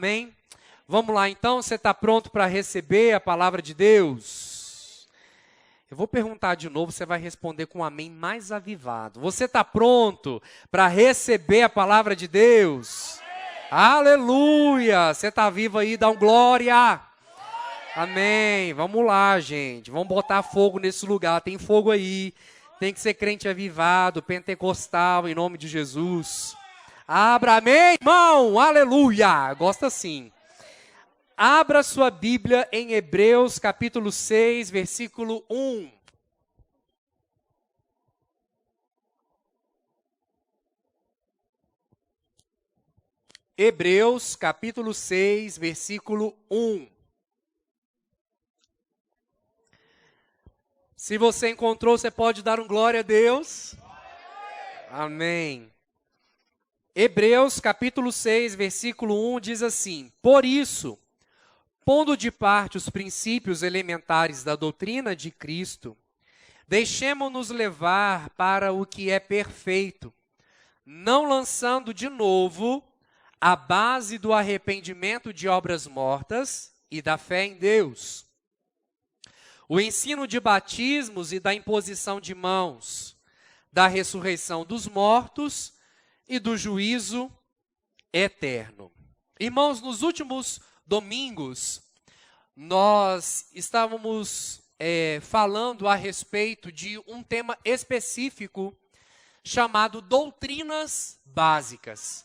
Amém? Vamos lá então, você está pronto para receber a palavra de Deus? Eu vou perguntar de novo, você vai responder com um amém mais avivado. Você está pronto para receber a palavra de Deus? Aleluia! Você está vivo aí, dá um glória! Amém! Vamos lá, gente. Vamos botar fogo nesse lugar. Tem fogo aí. Tem que ser crente avivado, pentecostal, em nome de Jesus. Abra, amém, irmão! Aleluia! Gosta sim. Abra sua Bíblia em Hebreus, capítulo 6, versículo 1. Hebreus, capítulo 6, versículo 1. Se você encontrou, você pode dar um glória a Deus. Amém. Hebreus, capítulo 6, versículo 1 diz assim: Por isso, pondo de parte os princípios elementares da doutrina de Cristo, deixemo-nos levar para o que é perfeito, não lançando de novo a base do arrependimento de obras mortas e da fé em Deus. O ensino de batismos e da imposição de mãos, da ressurreição dos mortos e do juízo eterno. Irmãos, nos últimos domingos, nós estávamos falando a respeito de um tema específico chamado doutrinas básicas.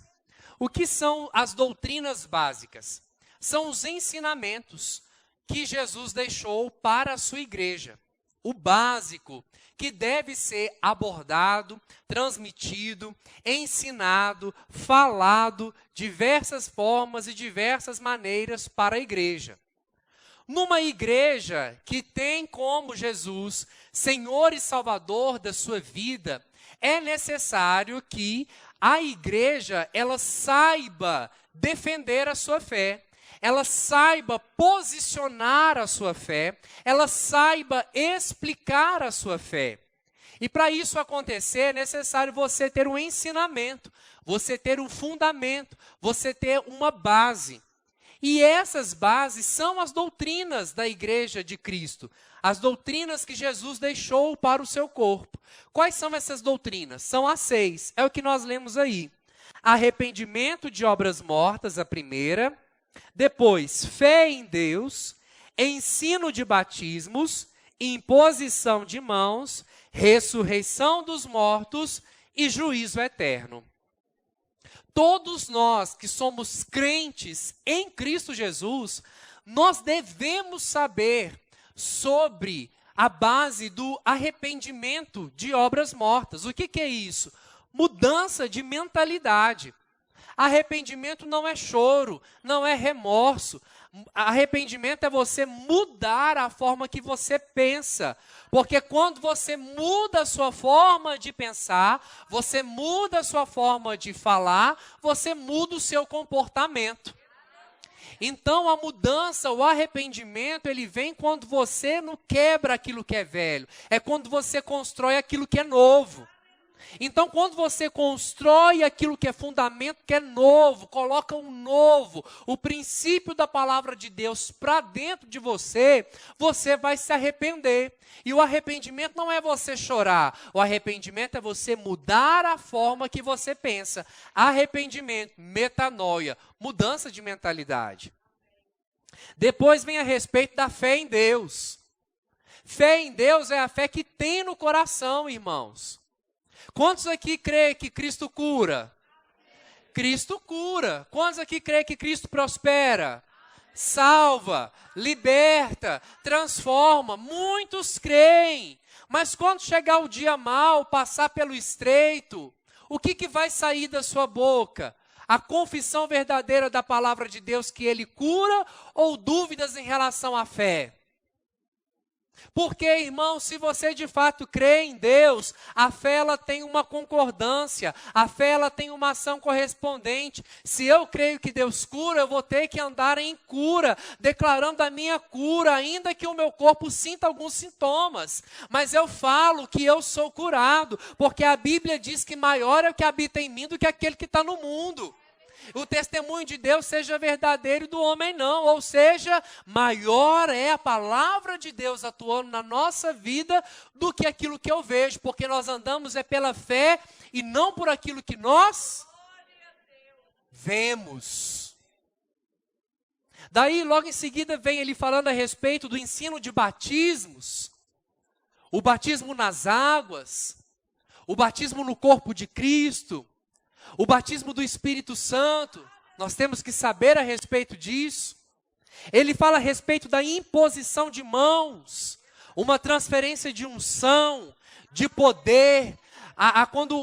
O que são as doutrinas básicas? São os ensinamentos que Jesus deixou para a sua igreja. O básico que deve ser abordado, transmitido, ensinado, falado, diversas formas e diversas maneiras para a igreja. Numa igreja que tem como Jesus Senhor e Salvador da sua vida, é necessário que a igreja ela saiba defender a sua fé, ela saiba posicionar a sua fé, ela saiba explicar a sua fé. E para isso acontecer, é necessário você ter um ensinamento, você ter um fundamento, você ter uma base. E essas bases são as doutrinas da igreja de Cristo, as doutrinas que Jesus deixou para o seu corpo. Quais são essas doutrinas? São as 6, é o que nós lemos aí. Arrependimento de obras mortas, a primeira. Depois, fé em Deus, ensino de batismos, imposição de mãos, ressurreição dos mortos e juízo eterno. Todos nós que somos crentes em Cristo Jesus, nós devemos saber sobre a base do arrependimento de obras mortas. O que é isso? Mudança de mentalidade. Arrependimento não é choro, não é remorso. Arrependimento é você mudar a forma que você pensa. Porque quando você muda a sua forma de pensar, você muda a sua forma de falar, você muda o seu comportamento. Então a mudança, o arrependimento, ele vem quando você não quebra aquilo que é velho. É quando você constrói aquilo que é novo. Então, quando você constrói aquilo que é fundamento, que é novo, coloca um novo, o princípio da palavra de Deus para dentro de você, você vai se arrepender. E o arrependimento não é você chorar, o arrependimento é você mudar a forma que você pensa. Arrependimento, metanoia, mudança de mentalidade. Depois vem a respeito da fé em Deus. Fé em Deus é a fé que tem no coração, irmãos. Quantos aqui creem que Cristo cura? Cristo cura. Quantos aqui creem que Cristo prospera? Salva, liberta, transforma. Muitos creem. Mas quando chegar o dia mau, passar pelo estreito, o que vai sair da sua boca? A confissão verdadeira da palavra de Deus que Ele cura ou dúvidas em relação à fé? Porque, irmão, se você de fato crê em Deus, a fé ela tem uma concordância, a fé ela tem uma ação correspondente. Se eu creio que Deus cura, eu vou ter que andar em cura, declarando a minha cura, ainda que o meu corpo sinta alguns sintomas. Mas eu falo que eu sou curado, porque a Bíblia diz que maior é o que habita em mim do que aquele que está no mundo. o testemunho de Deus seja verdadeiro e do homem não. Ou seja, maior é a palavra de Deus atuando na nossa vida do que aquilo que eu vejo. Porque nós andamos pela fé e não por aquilo que nós vemos. Daí, logo em seguida, vem ele falando a respeito do ensino de batismos. O batismo nas águas, o batismo no corpo de Cristo, o batismo do Espírito Santo. Nós temos que saber a respeito disso. Ele fala a respeito da imposição de mãos, uma transferência de unção, de poder, quando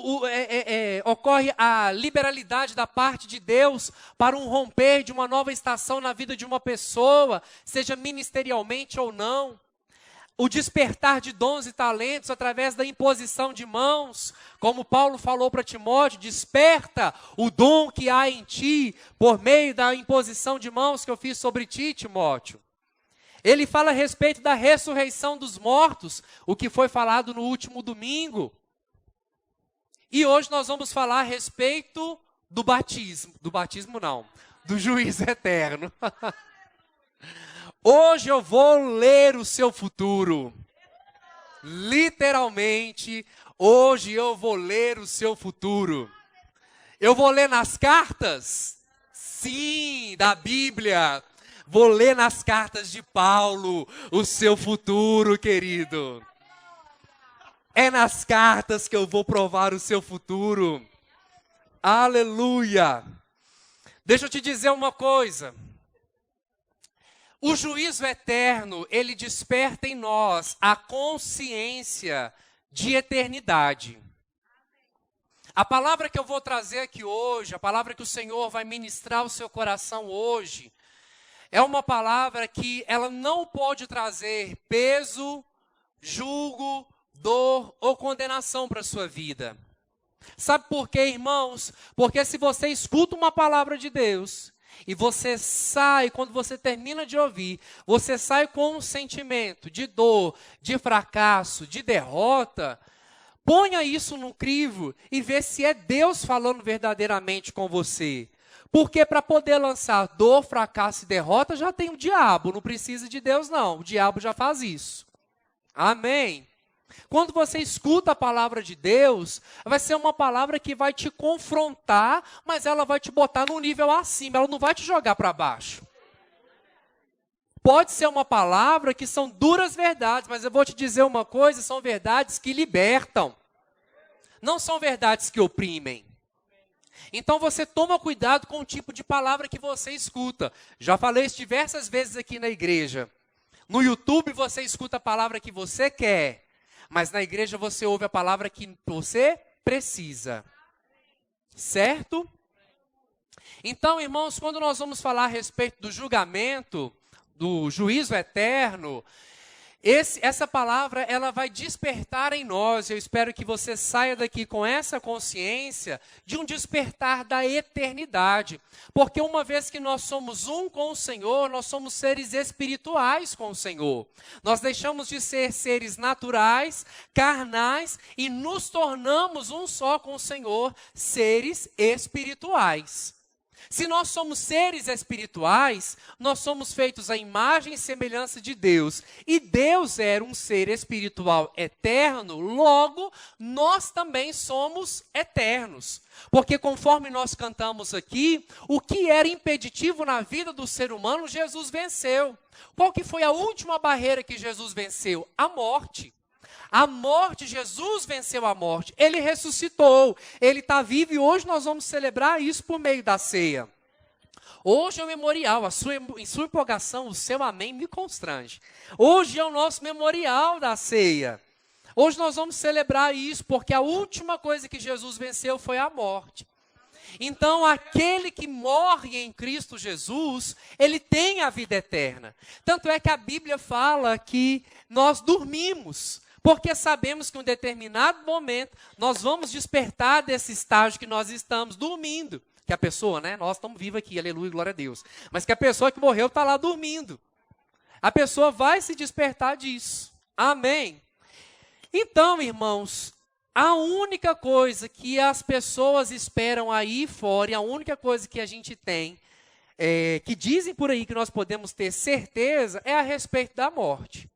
ocorre a liberalidade da parte de Deus para um romper de uma nova estação na vida de uma pessoa, seja ministerialmente ou não. O despertar de dons e talentos através da imposição de mãos, como Paulo falou para Timóteo, desperta o dom que há em ti, por meio da imposição de mãos que eu fiz sobre ti, Timóteo. Ele fala a respeito da ressurreição dos mortos, o que foi falado no último domingo. E hoje nós vamos falar a respeito do batismo não, do juízo eterno. Hoje eu vou ler o seu futuro. Literalmente, hoje eu vou ler o seu futuro. Eu vou ler nas cartas? Sim, da Bíblia. Vou ler nas cartas de Paulo o seu futuro, querido. É nas cartas que eu vou provar o seu futuro. Aleluia. Deixa eu te dizer uma coisa. O juízo eterno, ele desperta em nós a consciência de eternidade. A palavra que eu vou trazer aqui hoje, a palavra que o Senhor vai ministrar ao seu coração hoje, é uma palavra que ela não pode trazer peso, julgo, dor ou condenação para a sua vida. Sabe por quê, irmãos? Porque se você escuta uma palavra de Deus e você sai, quando você termina de ouvir, você sai com um sentimento de dor, de fracasso, de derrota, ponha isso no crivo e vê se é Deus falando verdadeiramente com você. Porque para poder lançar dor, fracasso e derrota, já tem o diabo, não precisa de Deus não, o diabo já faz isso. Amém? Quando você escuta a palavra de Deus, vai ser uma palavra que vai te confrontar, mas ela vai te botar num nível acima, ela não vai te jogar para baixo. Pode ser uma palavra que são duras verdades, mas eu vou te dizer uma coisa, são verdades que libertam. Não são verdades que oprimem. Então você toma cuidado com o tipo de palavra que você escuta. Já falei isso diversas vezes aqui na igreja. No YouTube você escuta a palavra que você quer, mas na igreja você ouve a palavra que você precisa. Certo? Então, irmãos, quando nós vamos falar a respeito do julgamento, do juízo eterno, essa palavra ela vai despertar em nós. Eu espero que você saia daqui com essa consciência de um despertar da eternidade. Porque uma vez que nós somos um com o Senhor, nós somos seres espirituais com o Senhor. Nós deixamos de ser seres naturais, carnais, e nos tornamos um só com o Senhor, seres espirituais. Se nós somos seres espirituais, nós somos feitos à imagem e semelhança de Deus. E Deus era um ser espiritual eterno, logo, nós também somos eternos. Porque conforme nós cantamos aqui, o que era impeditivo na vida do ser humano, Jesus venceu. Qual que foi a última barreira que Jesus venceu? A morte. A morte, Jesus venceu a morte, Ele ressuscitou, Ele está vivo e hoje nós vamos celebrar isso por meio da ceia. Hoje é o memorial, em sua empolgação, o seu amém me constrange. Hoje é o nosso memorial da ceia. Hoje nós vamos celebrar isso porque a última coisa que Jesus venceu foi a morte. Então, aquele que morre em Cristo Jesus, ele tem a vida eterna. Tanto é que a Bíblia fala que nós dormimos. Porque sabemos que em um determinado momento nós vamos despertar desse estágio que nós estamos dormindo. Que a pessoa, né? Nós estamos vivos aqui, aleluia, glória a Deus. Mas que a pessoa que morreu está lá dormindo. A pessoa vai se despertar disso. Amém? Então, irmãos, A única coisa que as pessoas esperam aí fora, e a única coisa que a gente tem, que dizem por aí que nós podemos ter certeza, é a respeito da morte.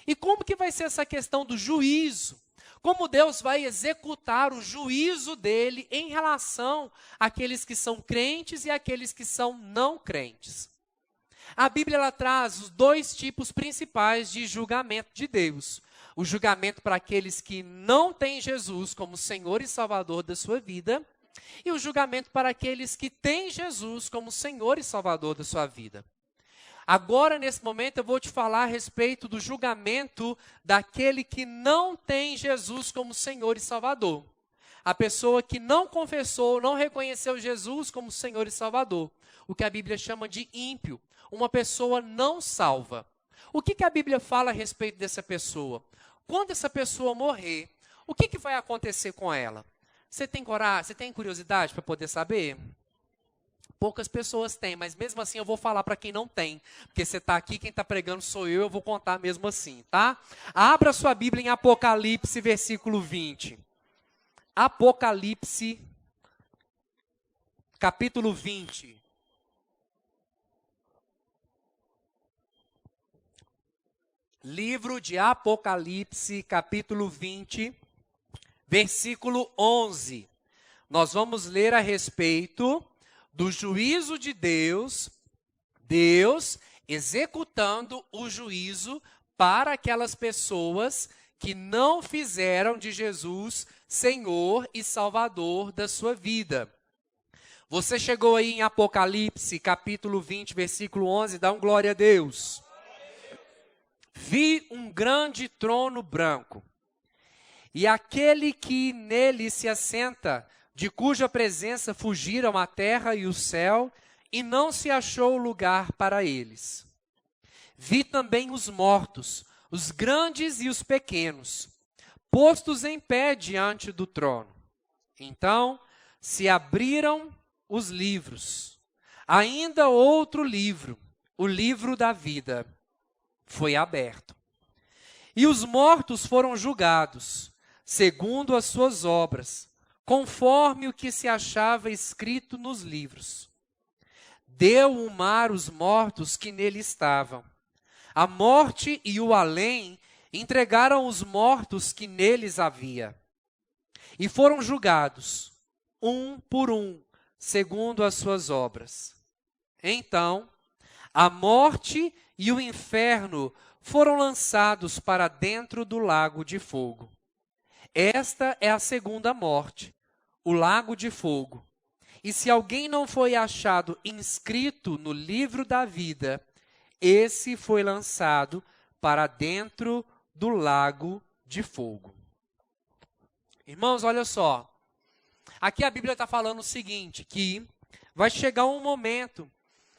E como que vai ser essa questão do juízo? Como Deus vai executar o juízo dele em relação àqueles que são crentes e àqueles que são não crentes? A Bíblia ela traz os dois tipos principais de julgamento de Deus. O julgamento para aqueles que não têm Jesus como Senhor e Salvador da sua vida, e o julgamento para aqueles que têm Jesus como Senhor e Salvador da sua vida. Agora, nesse momento, eu vou te falar a respeito do julgamento daquele que não tem Jesus como Senhor e Salvador. A pessoa que não confessou, não reconheceu Jesus como Senhor e Salvador. O que a Bíblia chama de ímpio, uma pessoa não salva. O que a Bíblia fala a respeito dessa pessoa? Quando essa pessoa morrer, o que vai acontecer com ela? Você tem coragem, você tem curiosidade para poder saber? Poucas pessoas têm, mas mesmo assim eu vou falar para quem não tem. Porque você está aqui, quem está pregando sou eu vou contar mesmo assim, tá? Abra sua Bíblia em Apocalipse, versículo 20. Apocalipse, capítulo 20. Livro de Apocalipse, capítulo 20, versículo 11. Nós vamos ler a respeito do juízo de Deus, Deus executando o juízo para aquelas pessoas que não fizeram de Jesus Senhor e Salvador da sua vida. Você chegou aí em Apocalipse, capítulo 20, versículo 11, dá um glória a Deus. Vi um grande trono branco, e aquele que nele se assenta, de cuja presença fugiram a terra e o céu, e não se achou lugar para eles. Vi também os mortos, os grandes e os pequenos, postos em pé diante do trono. Então se abriram os livros. Ainda outro livro, o livro da vida, foi aberto. E os mortos foram julgados, segundo as suas obras, conforme o que se achava escrito nos livros. Deu o mar os mortos que nele estavam. A morte e o além entregaram os mortos que neles havia. E foram julgados, um por um, segundo as suas obras. Então, a morte e o inferno foram lançados para dentro do lago de fogo. Esta é a segunda morte, o lago de fogo. E se alguém não foi achado inscrito no livro da vida, esse foi lançado para dentro do lago de fogo. Irmãos, olha só. Aqui a Bíblia está falando o seguinte, que vai chegar um momento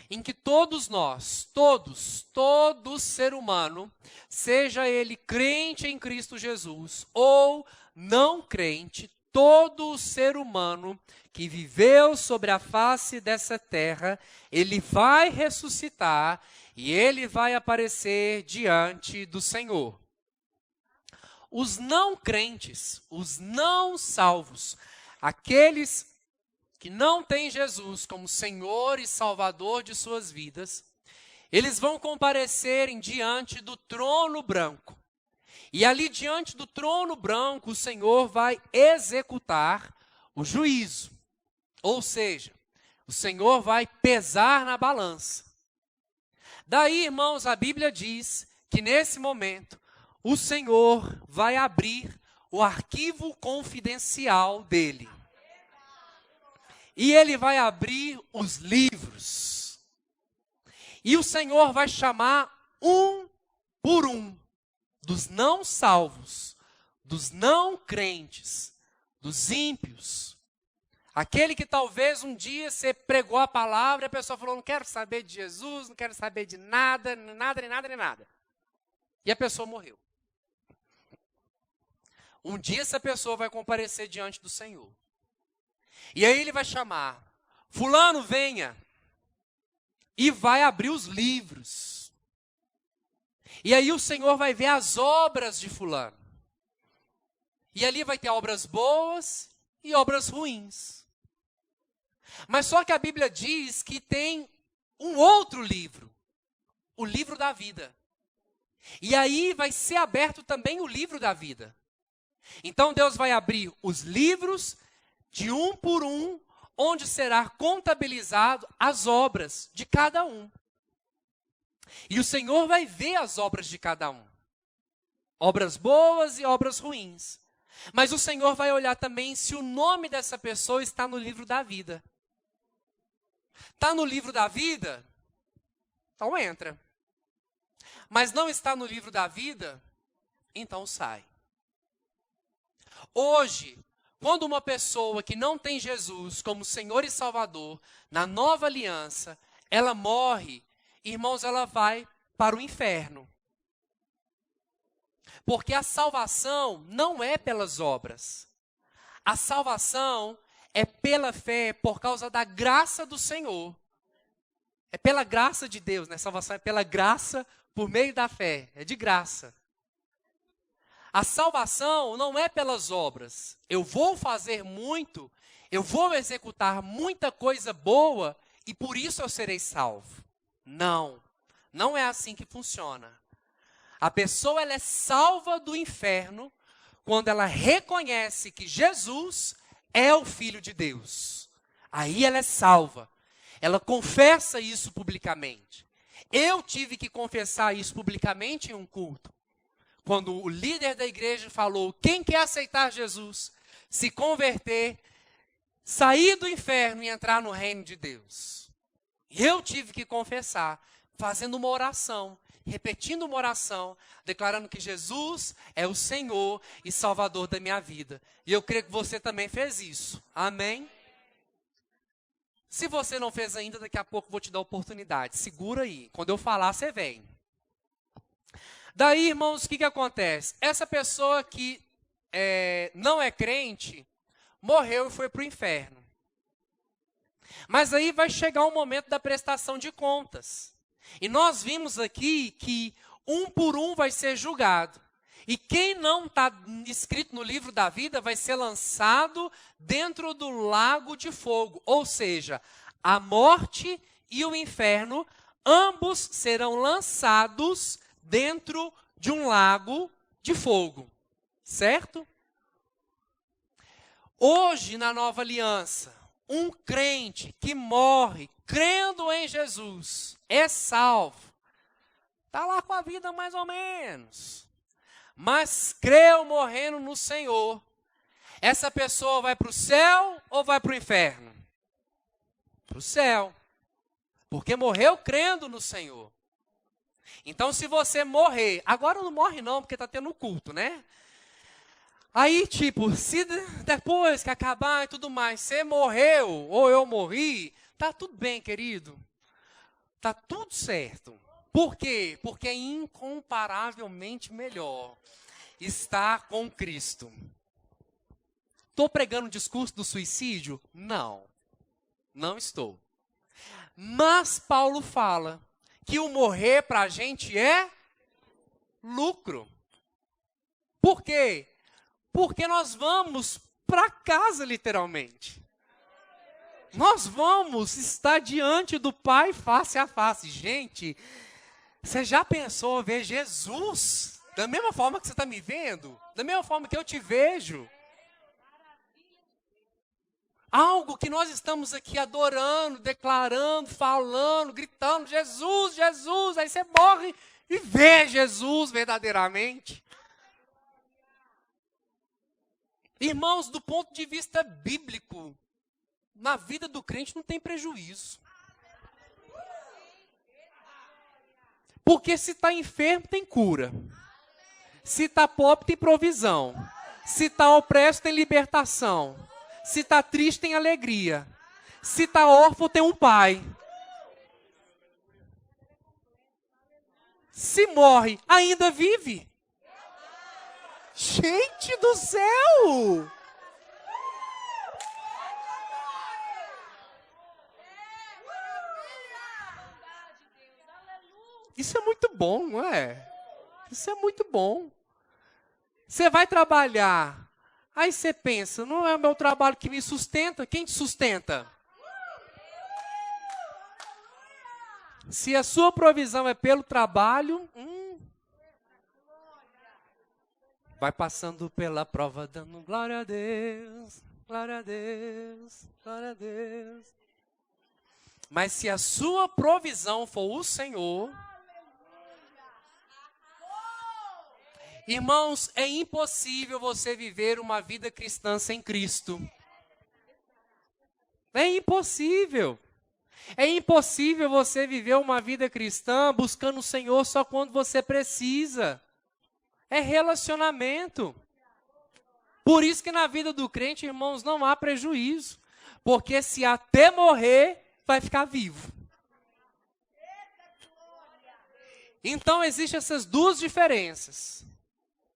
em que todos nós, todo ser humano, seja ele crente em Cristo Jesus ou não crente, todo ser humano que viveu sobre a face dessa terra, ele vai ressuscitar e ele vai aparecer diante do Senhor. Os não crentes, os não salvos, aqueles que não têm Jesus como Senhor e Salvador de suas vidas, eles vão comparecer diante do trono branco. E ali diante do trono branco, o Senhor vai executar o juízo. Ou seja, o Senhor vai pesar na balança. Daí, irmãos, a Bíblia diz que nesse momento, o Senhor vai abrir o arquivo confidencial dele. E ele vai abrir os livros. E o Senhor vai chamar um por um dos não salvos, dos não crentes, dos ímpios. Aquele que talvez um dia você pregou a palavra e a pessoa falou, não quero saber de Jesus, não quero saber de nada, nada. E a pessoa morreu. Um dia essa pessoa vai comparecer diante do Senhor. E aí ele vai chamar, fulano, venha, e vai abrir os livros. E aí o Senhor vai ver as obras de fulano. E ali vai ter obras boas e obras ruins. Mas só que a Bíblia diz que tem um outro livro, o livro da vida. E aí vai ser aberto também o livro da vida. Então Deus vai abrir os livros de um por um, onde será contabilizado as obras de cada um. E o Senhor vai ver as obras de cada um. Obras boas e obras ruins. Mas o Senhor vai olhar também se o nome dessa pessoa está no livro da vida. Está no livro da vida? Então entra. Mas não está no livro da vida? Então sai. Hoje, quando uma pessoa que não tem Jesus como Senhor e Salvador, na nova aliança, ela morre, irmãos, ela vai para o inferno. Porque a salvação não é pelas obras. A salvação é pela fé, por causa da graça do Senhor. É pela graça de Deus, né? Salvação é pela graça por meio da fé. É de graça. A salvação não é pelas obras. Eu vou fazer muito, eu vou executar muita coisa boa e por isso eu serei salvo. Não, não é assim que funciona. A pessoa ela é salva do inferno quando ela reconhece que Jesus é o Filho de Deus. Aí ela é salva. Ela confessa isso publicamente. Eu tive que confessar isso publicamente em um culto. Quando o líder da igreja falou, quem quer aceitar Jesus, se converter, sair do inferno e entrar no reino de Deus. Eu tive que confessar, fazendo uma oração, repetindo uma oração, declarando que Jesus é o Senhor e Salvador da minha vida. E eu creio que você também fez isso. Amém? Se você não fez ainda, daqui a pouco eu vou te dar a oportunidade. Segura aí. Quando eu falar, você vem. Daí, irmãos, o que acontece? Essa pessoa que não é crente, morreu e foi para o inferno. Mas aí vai chegar o momento da prestação de contas. E nós vimos aqui que um por um vai ser julgado. E quem não está escrito no livro da vida vai ser lançado dentro do lago de fogo. Ou seja, a morte e o inferno, ambos serão lançados dentro de um lago de fogo. Certo? Hoje, na nova aliança, um crente que morre crendo em Jesus é salvo. Está lá com a vida mais ou menos. Mas creu morrendo no Senhor. Essa pessoa vai para o céu ou vai para o inferno? Para o céu. Porque morreu crendo no Senhor. Então, se você morrer, agora não morre não, porque está tendo culto, né? Aí, tipo, se depois que acabar e tudo mais, você morreu ou eu morri, tá tudo bem, querido. Tá tudo certo. Por quê? Porque é incomparavelmente melhor estar com Cristo. Estou pregando o discurso do suicídio? Não. Não estou. Mas Paulo fala que o morrer para a gente é lucro. Por quê? Porque nós vamos para casa, literalmente. Nós vamos estar diante do Pai face a face. Gente, você já pensou ver Jesus da mesma forma que você está me vendo? Da mesma forma que eu te vejo? Algo que nós estamos aqui adorando, declarando, falando, gritando, Jesus, Jesus. Aí você morre e vê Jesus verdadeiramente. Irmãos, do ponto de vista bíblico, na vida do crente não tem prejuízo. Porque se está enfermo, tem cura. Se está pobre, tem provisão. Se está opresso, tem libertação. Se está triste, tem alegria. Se está órfão, tem um pai. Se morre, ainda vive. Gente do céu! Isso é muito bom, não é? Isso é muito bom. Você vai trabalhar Aí você pensa, não é o meu trabalho que me sustenta? Quem te sustenta? Se a sua provisão é pelo trabalho, vai passando pela prova, dando glória a Deus, glória a Deus, glória a Deus. Mas se a sua provisão for o Senhor, irmãos, é impossível você viver uma vida cristã sem Cristo. É impossível. É impossível você viver uma vida cristã buscando o Senhor só quando você precisa. É relacionamento. Por isso que na vida do crente, irmãos, não há prejuízo. Porque se até morrer, vai ficar vivo. Então, existem essas duas diferenças.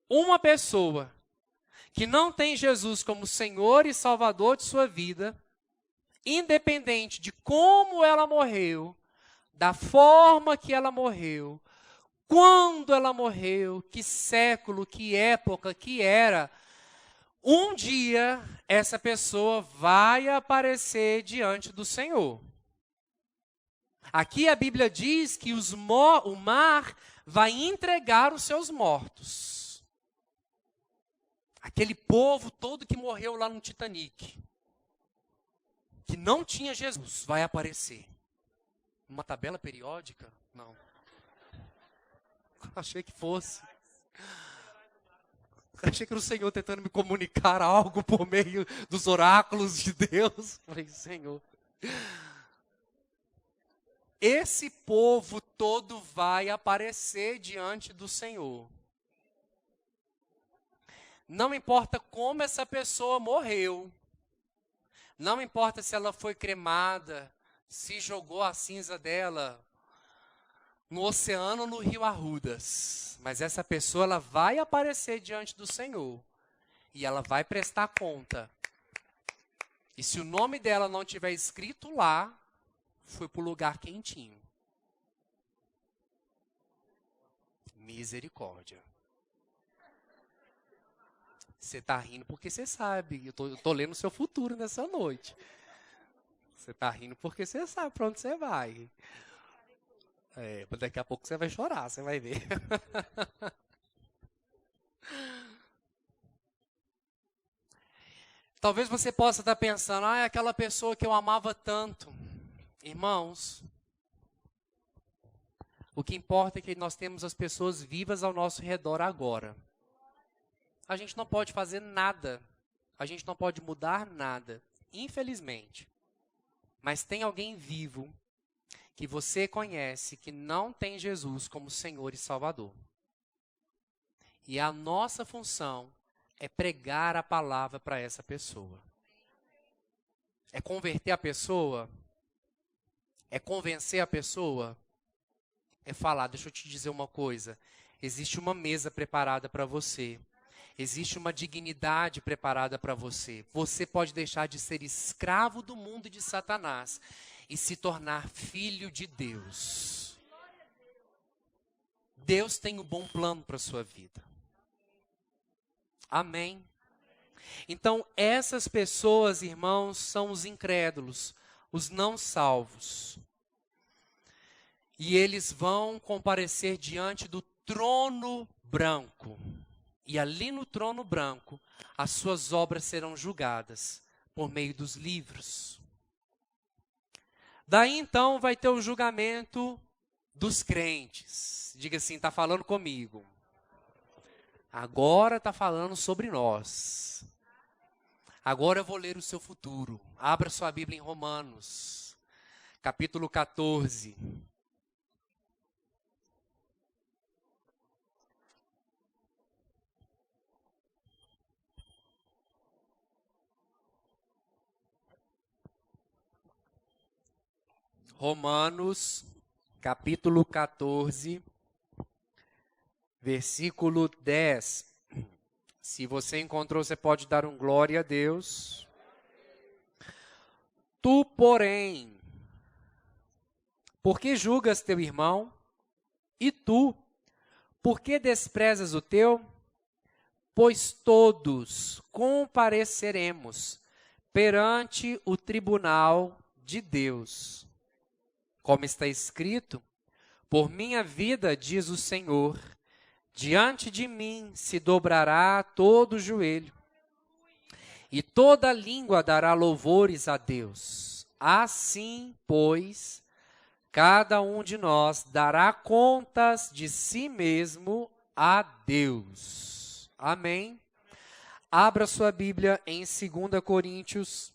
Uma pessoa que não tem Jesus como Senhor e Salvador de sua vida, independente de como ela morreu, da forma que ela morreu, quando ela morreu, que século, que época, que era, um dia essa pessoa vai aparecer diante do Senhor. Aqui a Bíblia diz que o mar vai entregar os seus mortos. Aquele povo todo que morreu lá no Titanic, que não tinha Jesus, vai aparecer. Uma tabela periódica? Não. Achei que fosse. Achei que era o Senhor tentando me comunicar algo por meio dos oráculos de Deus. Falei, Senhor. Esse povo todo vai aparecer diante do Senhor. Não importa como essa pessoa morreu. Não importa se ela foi cremada, se jogou a cinza dela no oceano ou no rio Arrudas. Mas essa pessoa ela vai aparecer diante do Senhor. E ela vai prestar conta. E se o nome dela não tiver escrito lá, foi para o lugar quentinho. Misericórdia. Você está rindo porque você sabe. Eu tô lendo o seu futuro nessa noite. Você está rindo porque você sabe para onde você vai. Daqui a pouco você vai chorar, você vai ver. Talvez você possa estar pensando, é aquela pessoa que eu amava tanto. Irmãos, o que importa é que nós temos as pessoas vivas ao nosso redor agora. A gente não pode fazer nada. A gente não pode mudar nada, infelizmente. Mas tem alguém vivo que você conhece que não tem Jesus como Senhor e Salvador. E a nossa função é pregar a palavra para essa pessoa. É converter a pessoa? É convencer a pessoa? É falar, deixa eu te dizer uma coisa. Existe uma mesa preparada para você. Existe uma dignidade preparada para você. Você pode deixar de ser escravo do mundo e de Satanás e se tornar filho de Deus. Deus tem um bom plano para a sua vida. Amém? Então, essas pessoas, irmãos, são os incrédulos, os não salvos. E eles vão comparecer diante do trono branco. E ali no trono branco, as suas obras serão julgadas por meio dos livros. Daí então vai ter o julgamento dos crentes. Diga assim, está falando comigo. Agora está falando sobre nós. Agora eu vou ler o seu futuro. Abra sua Bíblia em Romanos, capítulo 14. Romanos, capítulo 14, versículo 10. Se você encontrou, você pode dar um glória a Deus. Tu, porém, por que julgas teu irmão? E tu, por que desprezas o teu? pois todos compareceremos perante o tribunal de Deus. Como está escrito, por minha vida, diz o Senhor, diante de mim se dobrará todo o joelho, e toda língua dará louvores a Deus. Assim, pois, cada um de nós dará contas de si mesmo a Deus. Amém? Abra sua Bíblia em 2 Coríntios,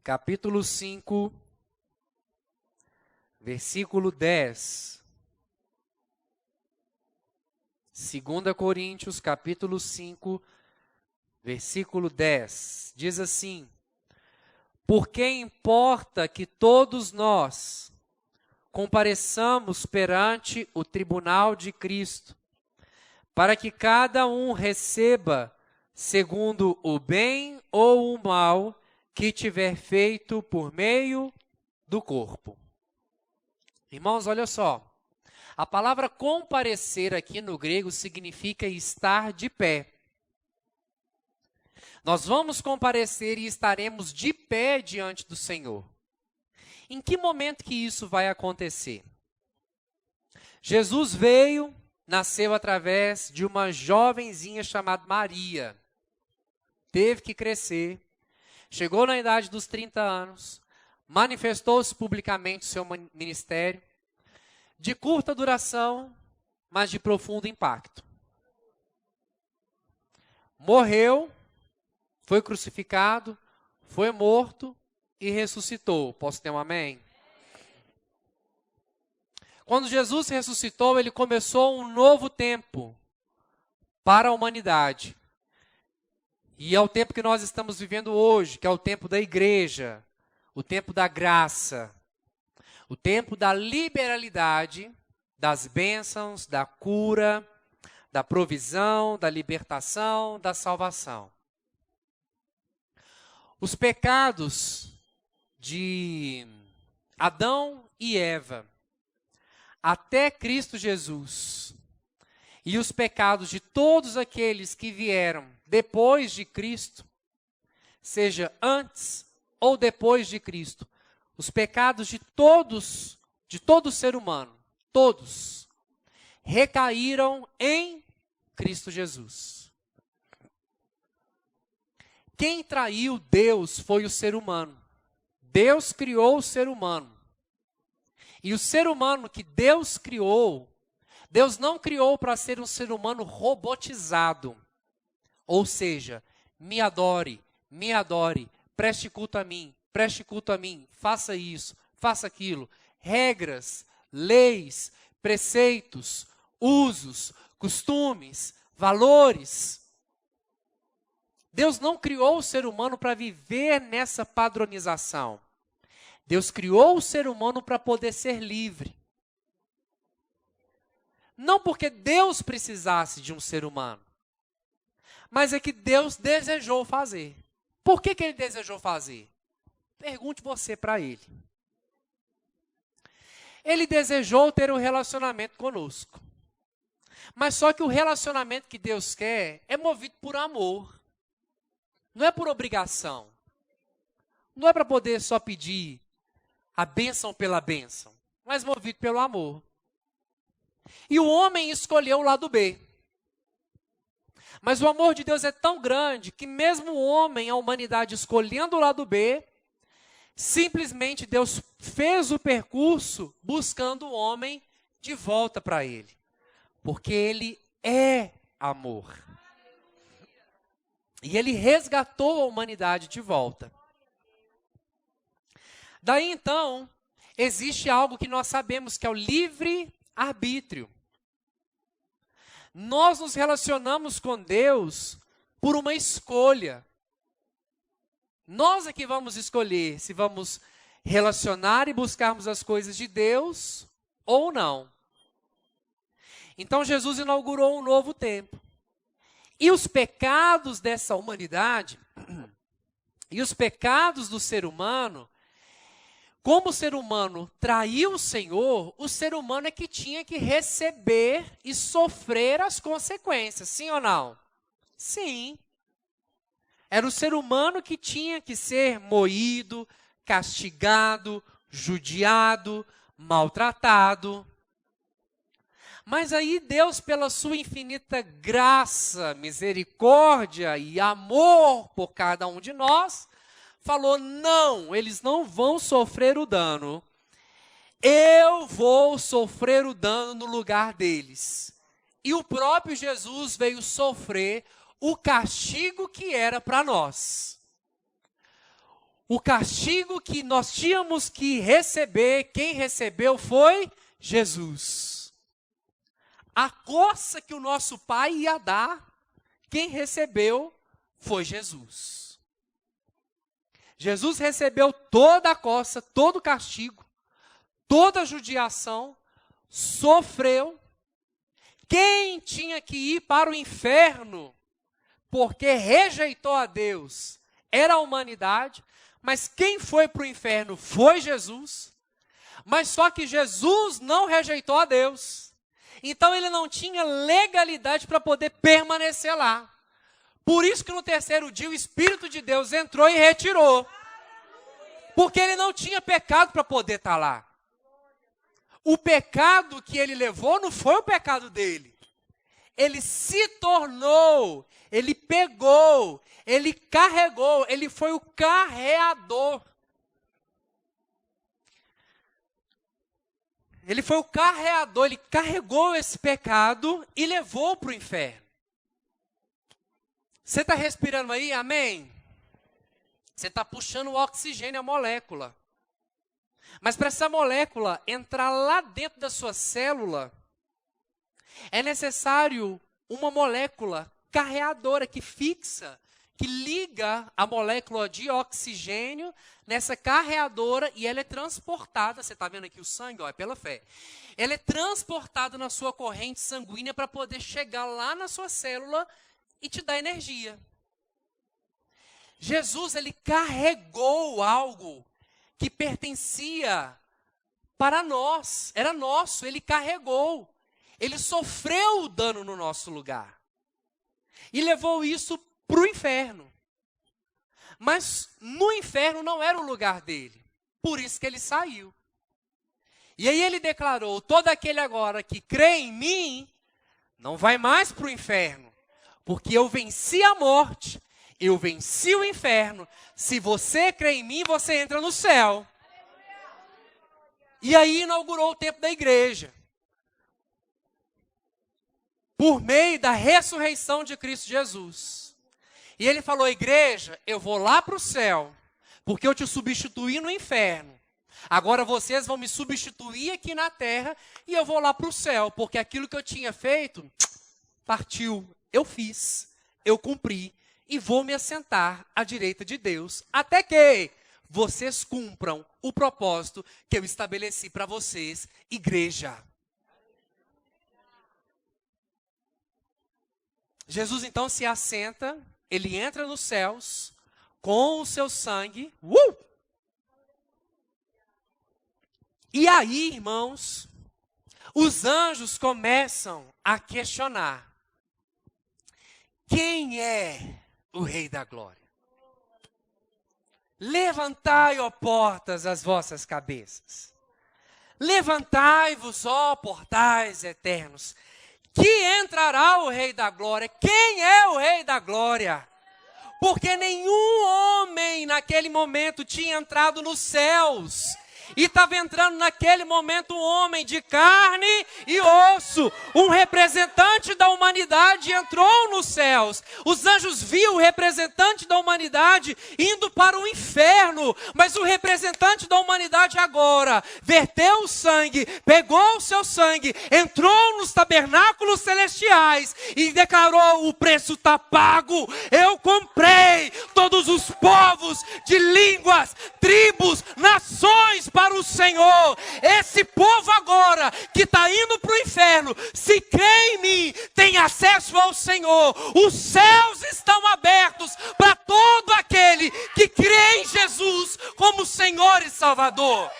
capítulo 5, versículo 10. 2 Coríntios, capítulo 5, versículo 10. Diz assim: porque importa que todos nós compareçamos perante o tribunal de Cristo, para que cada um receba segundo o bem ou o mal que tiver feito por meio do corpo. Irmãos, olha só. A palavra comparecer aqui no grego significa estar de pé. Nós vamos comparecer e estaremos de pé diante do Senhor. Em que momento que isso vai acontecer? Jesus veio, nasceu através de uma jovenzinha chamada Maria. Teve que crescer, chegou na idade dos 30 anos, manifestou-se publicamente seu ministério, de curta duração, mas de profundo impacto. Morreu, foi crucificado, foi morto e ressuscitou. Posso ter um amém? Quando Jesus ressuscitou, ele começou um novo tempo para a humanidade. E é o tempo que nós estamos vivendo hoje, que é o tempo da igreja, o tempo da graça, o tempo da liberalidade, das bênçãos, da cura, da provisão, da libertação, da salvação. Os pecados de Adão e Eva, até Cristo Jesus, e os pecados de todos aqueles que vieram depois de Cristo, seja antes ou depois de Cristo, os pecados de todo ser humano, todos, recaíram em Cristo Jesus. Quem traiu Deus foi o ser humano. Deus criou o ser humano. E o ser humano que Deus criou, Deus não criou para ser um ser humano robotizado. Ou seja, me adore, preste culto a mim, faça isso, faça aquilo. Regras, leis, preceitos, usos, costumes, valores. Deus não criou o ser humano para viver nessa padronização. Deus criou o ser humano para poder ser livre. Não porque Deus precisasse de um ser humano, mas é que Deus desejou fazer. Por que ele desejou fazer? Pergunte você para ele. Ele desejou ter um relacionamento conosco. Mas só que o relacionamento que Deus quer é movido por amor. Não é por obrigação. Não é para poder só pedir a bênção pela bênção, mas movido pelo amor. E o homem escolheu o lado B. Mas o amor de Deus é tão grande que mesmo o homem, a humanidade, escolhendo o lado B, simplesmente Deus fez o percurso buscando o homem de volta para ele. Porque ele é amor. E ele resgatou a humanidade de volta. Daí então, existe algo que nós sabemos que é o livre-arbítrio. Nós nos relacionamos com Deus por uma escolha. Nós é que vamos escolher se vamos relacionar e buscarmos as coisas de Deus ou não. Então Jesus inaugurou um novo tempo. E os pecados dessa humanidade, e os pecados do ser humano, como o ser humano traiu o Senhor, o ser humano é que tinha que receber e sofrer as consequências, sim ou não? Sim. Era o ser humano que tinha que ser moído, castigado, judiado, maltratado. Mas aí Deus, pela sua infinita graça, misericórdia e amor por cada um de nós, falou: não, eles não vão sofrer o dano. Eu vou sofrer o dano no lugar deles. E o próprio Jesus veio sofrer o castigo que era para nós. O castigo que nós tínhamos que receber, quem recebeu foi Jesus. A coça que o nosso pai ia dar, quem recebeu foi Jesus. Jesus recebeu toda a coça, todo o castigo, toda a judiação, sofreu. Quem tinha que ir para o inferno, porque rejeitou a Deus, era a humanidade, mas quem foi para o inferno foi Jesus. Mas só que Jesus não rejeitou a Deus. Então ele não tinha legalidade para poder permanecer lá. Por isso que no terceiro dia o Espírito de Deus entrou e retirou. Porque ele não tinha pecado para poder estar lá. O pecado que ele levou não foi o pecado dele. Ele se tornou, ele pegou, ele carregou, ele foi o carreador. Ele foi o carreador, ele carregou esse pecado e levou para o inferno. Você está respirando aí? Amém? Você está puxando o oxigênio, a molécula. Mas para essa molécula entrar lá dentro da sua célula, é necessário uma molécula carreadora que fixa, que liga a molécula de oxigênio nessa carreadora e ela é transportada, você está vendo aqui o sangue, ó, é pela fé. Ela é transportada na sua corrente sanguínea para poder chegar lá na sua célula e te dar energia. Jesus, ele carregou algo que pertencia para nós, era nosso, ele carregou. Ele sofreu o dano no nosso lugar. E levou isso para o inferno. Mas no inferno não era o lugar dele. Por isso que ele saiu. E aí ele declarou: todo aquele agora que crê em mim, não vai mais para o inferno. Porque eu venci a morte, eu venci o inferno. Se você crê em mim, você entra no céu. E aí inaugurou o tempo da igreja. Por meio da ressurreição de Cristo Jesus. E ele falou: igreja, eu vou lá para o céu, porque eu te substituí no inferno. Agora vocês vão me substituir aqui na terra e eu vou lá para o céu, porque aquilo que eu tinha feito, partiu, eu fiz, eu cumpri e vou me assentar à direita de Deus, até que vocês cumpram o propósito que eu estabeleci para vocês, igreja. Jesus então se assenta, ele entra nos céus com o seu sangue. E aí, irmãos, os anjos começam a questionar: quem é o Rei da Glória? Levantai, ó portas, as vossas cabeças. Levantai-vos, ó portais eternos. Que entrará o Rei da Glória. Quem é o Rei da Glória? Porque nenhum homem naquele momento tinha entrado nos céus. E estava entrando naquele momento um homem de carne e osso. Um representante da humanidade entrou nos céus. Os anjos viam o representante da humanidade indo para o inferno. Mas o representante da humanidade agora verteu o sangue, pegou o seu sangue, entrou nos tabernáculos celestiais e declarou: o preço está pago. Eu comprei todos os povos de línguas, tribos, nações para o Senhor. Esse povo agora que está indo para o inferno, se crê em mim, tem acesso ao Senhor. Os céus estão abertos para todo aquele que crê em Jesus como Senhor e Salvador.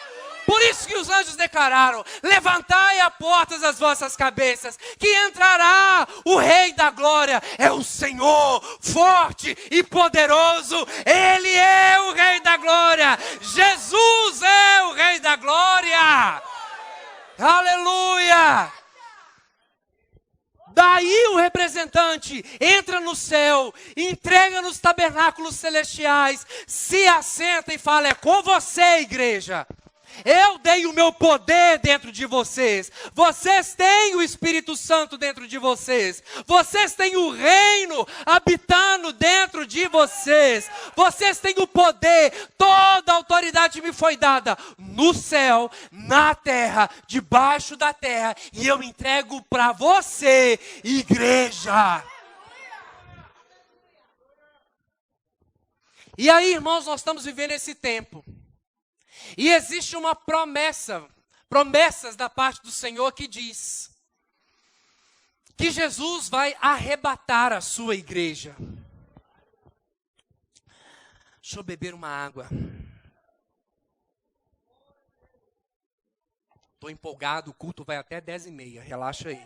Por isso que os anjos declararam: levantai a portas das vossas cabeças, que entrará o Rei da Glória. É o Senhor, forte e poderoso. Ele é o Rei da Glória. Jesus é o Rei da Glória. Aleluia! Daí o representante entra no céu, entrega nos tabernáculos celestiais, se assenta e fala: é com você, igreja. Eu dei o meu poder dentro de vocês. Vocês têm o Espírito Santo dentro de vocês. Vocês têm o reino habitando dentro de vocês. Vocês têm o poder. Toda a autoridade me foi dada no céu, na terra, debaixo da terra. E eu entrego para você, igreja. E aí, irmãos, nós estamos vivendo esse tempo. E existe uma promessas da parte do Senhor que diz que Jesus vai arrebatar a sua igreja. Deixa eu beber uma água. Estou empolgado, o culto vai até 10h30, relaxa aí.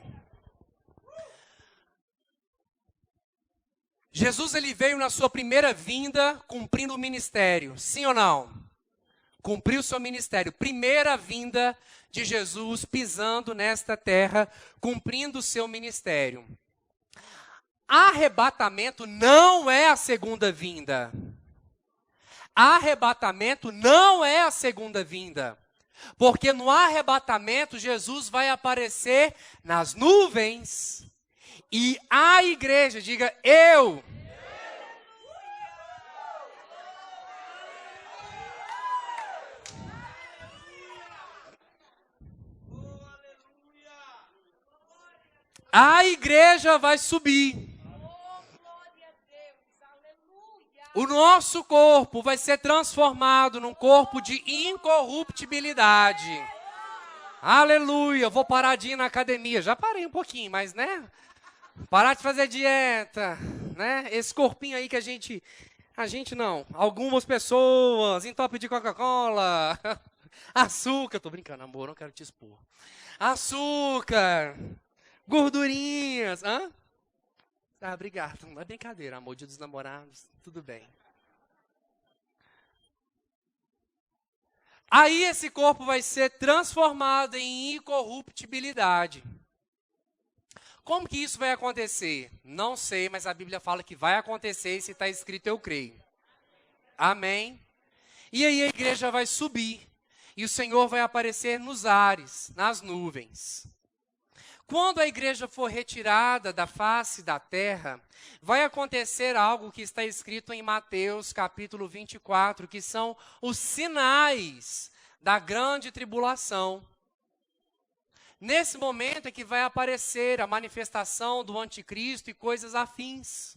Jesus, ele veio na sua primeira vinda cumprindo o ministério, sim ou não? Cumpriu o seu ministério. Primeira vinda de Jesus pisando nesta terra, cumprindo o seu ministério. Arrebatamento não é a segunda vinda. Arrebatamento não é a segunda vinda. Porque no arrebatamento, Jesus vai aparecer nas nuvens. E a igreja, diga eu. A igreja vai subir. O nosso corpo vai ser transformado num corpo de incorruptibilidade. Aleluia. Vou parar de ir na academia. Já parei um pouquinho, mas né? Parar de fazer dieta, né? Esse corpinho aí que a gente não. Algumas pessoas entope de Coca-Cola. Açúcar. Tô brincando, amor, não quero te expor. Açúcar. Gordurinhas. Hã? Ah, obrigado. Não é brincadeira, amor. Dia dos namorados. Tudo bem. Aí esse corpo vai ser transformado em incorruptibilidade. Como que isso vai acontecer? Não sei, mas a Bíblia fala que vai acontecer e se está escrito eu creio. Amém? E aí a igreja vai subir. E o Senhor vai aparecer nos ares, nas nuvens. Quando a igreja for retirada da face da terra, vai acontecer algo que está escrito em Mateus capítulo 24, que são os sinais da grande tribulação. Nesse momento é que vai aparecer a manifestação do anticristo e coisas afins.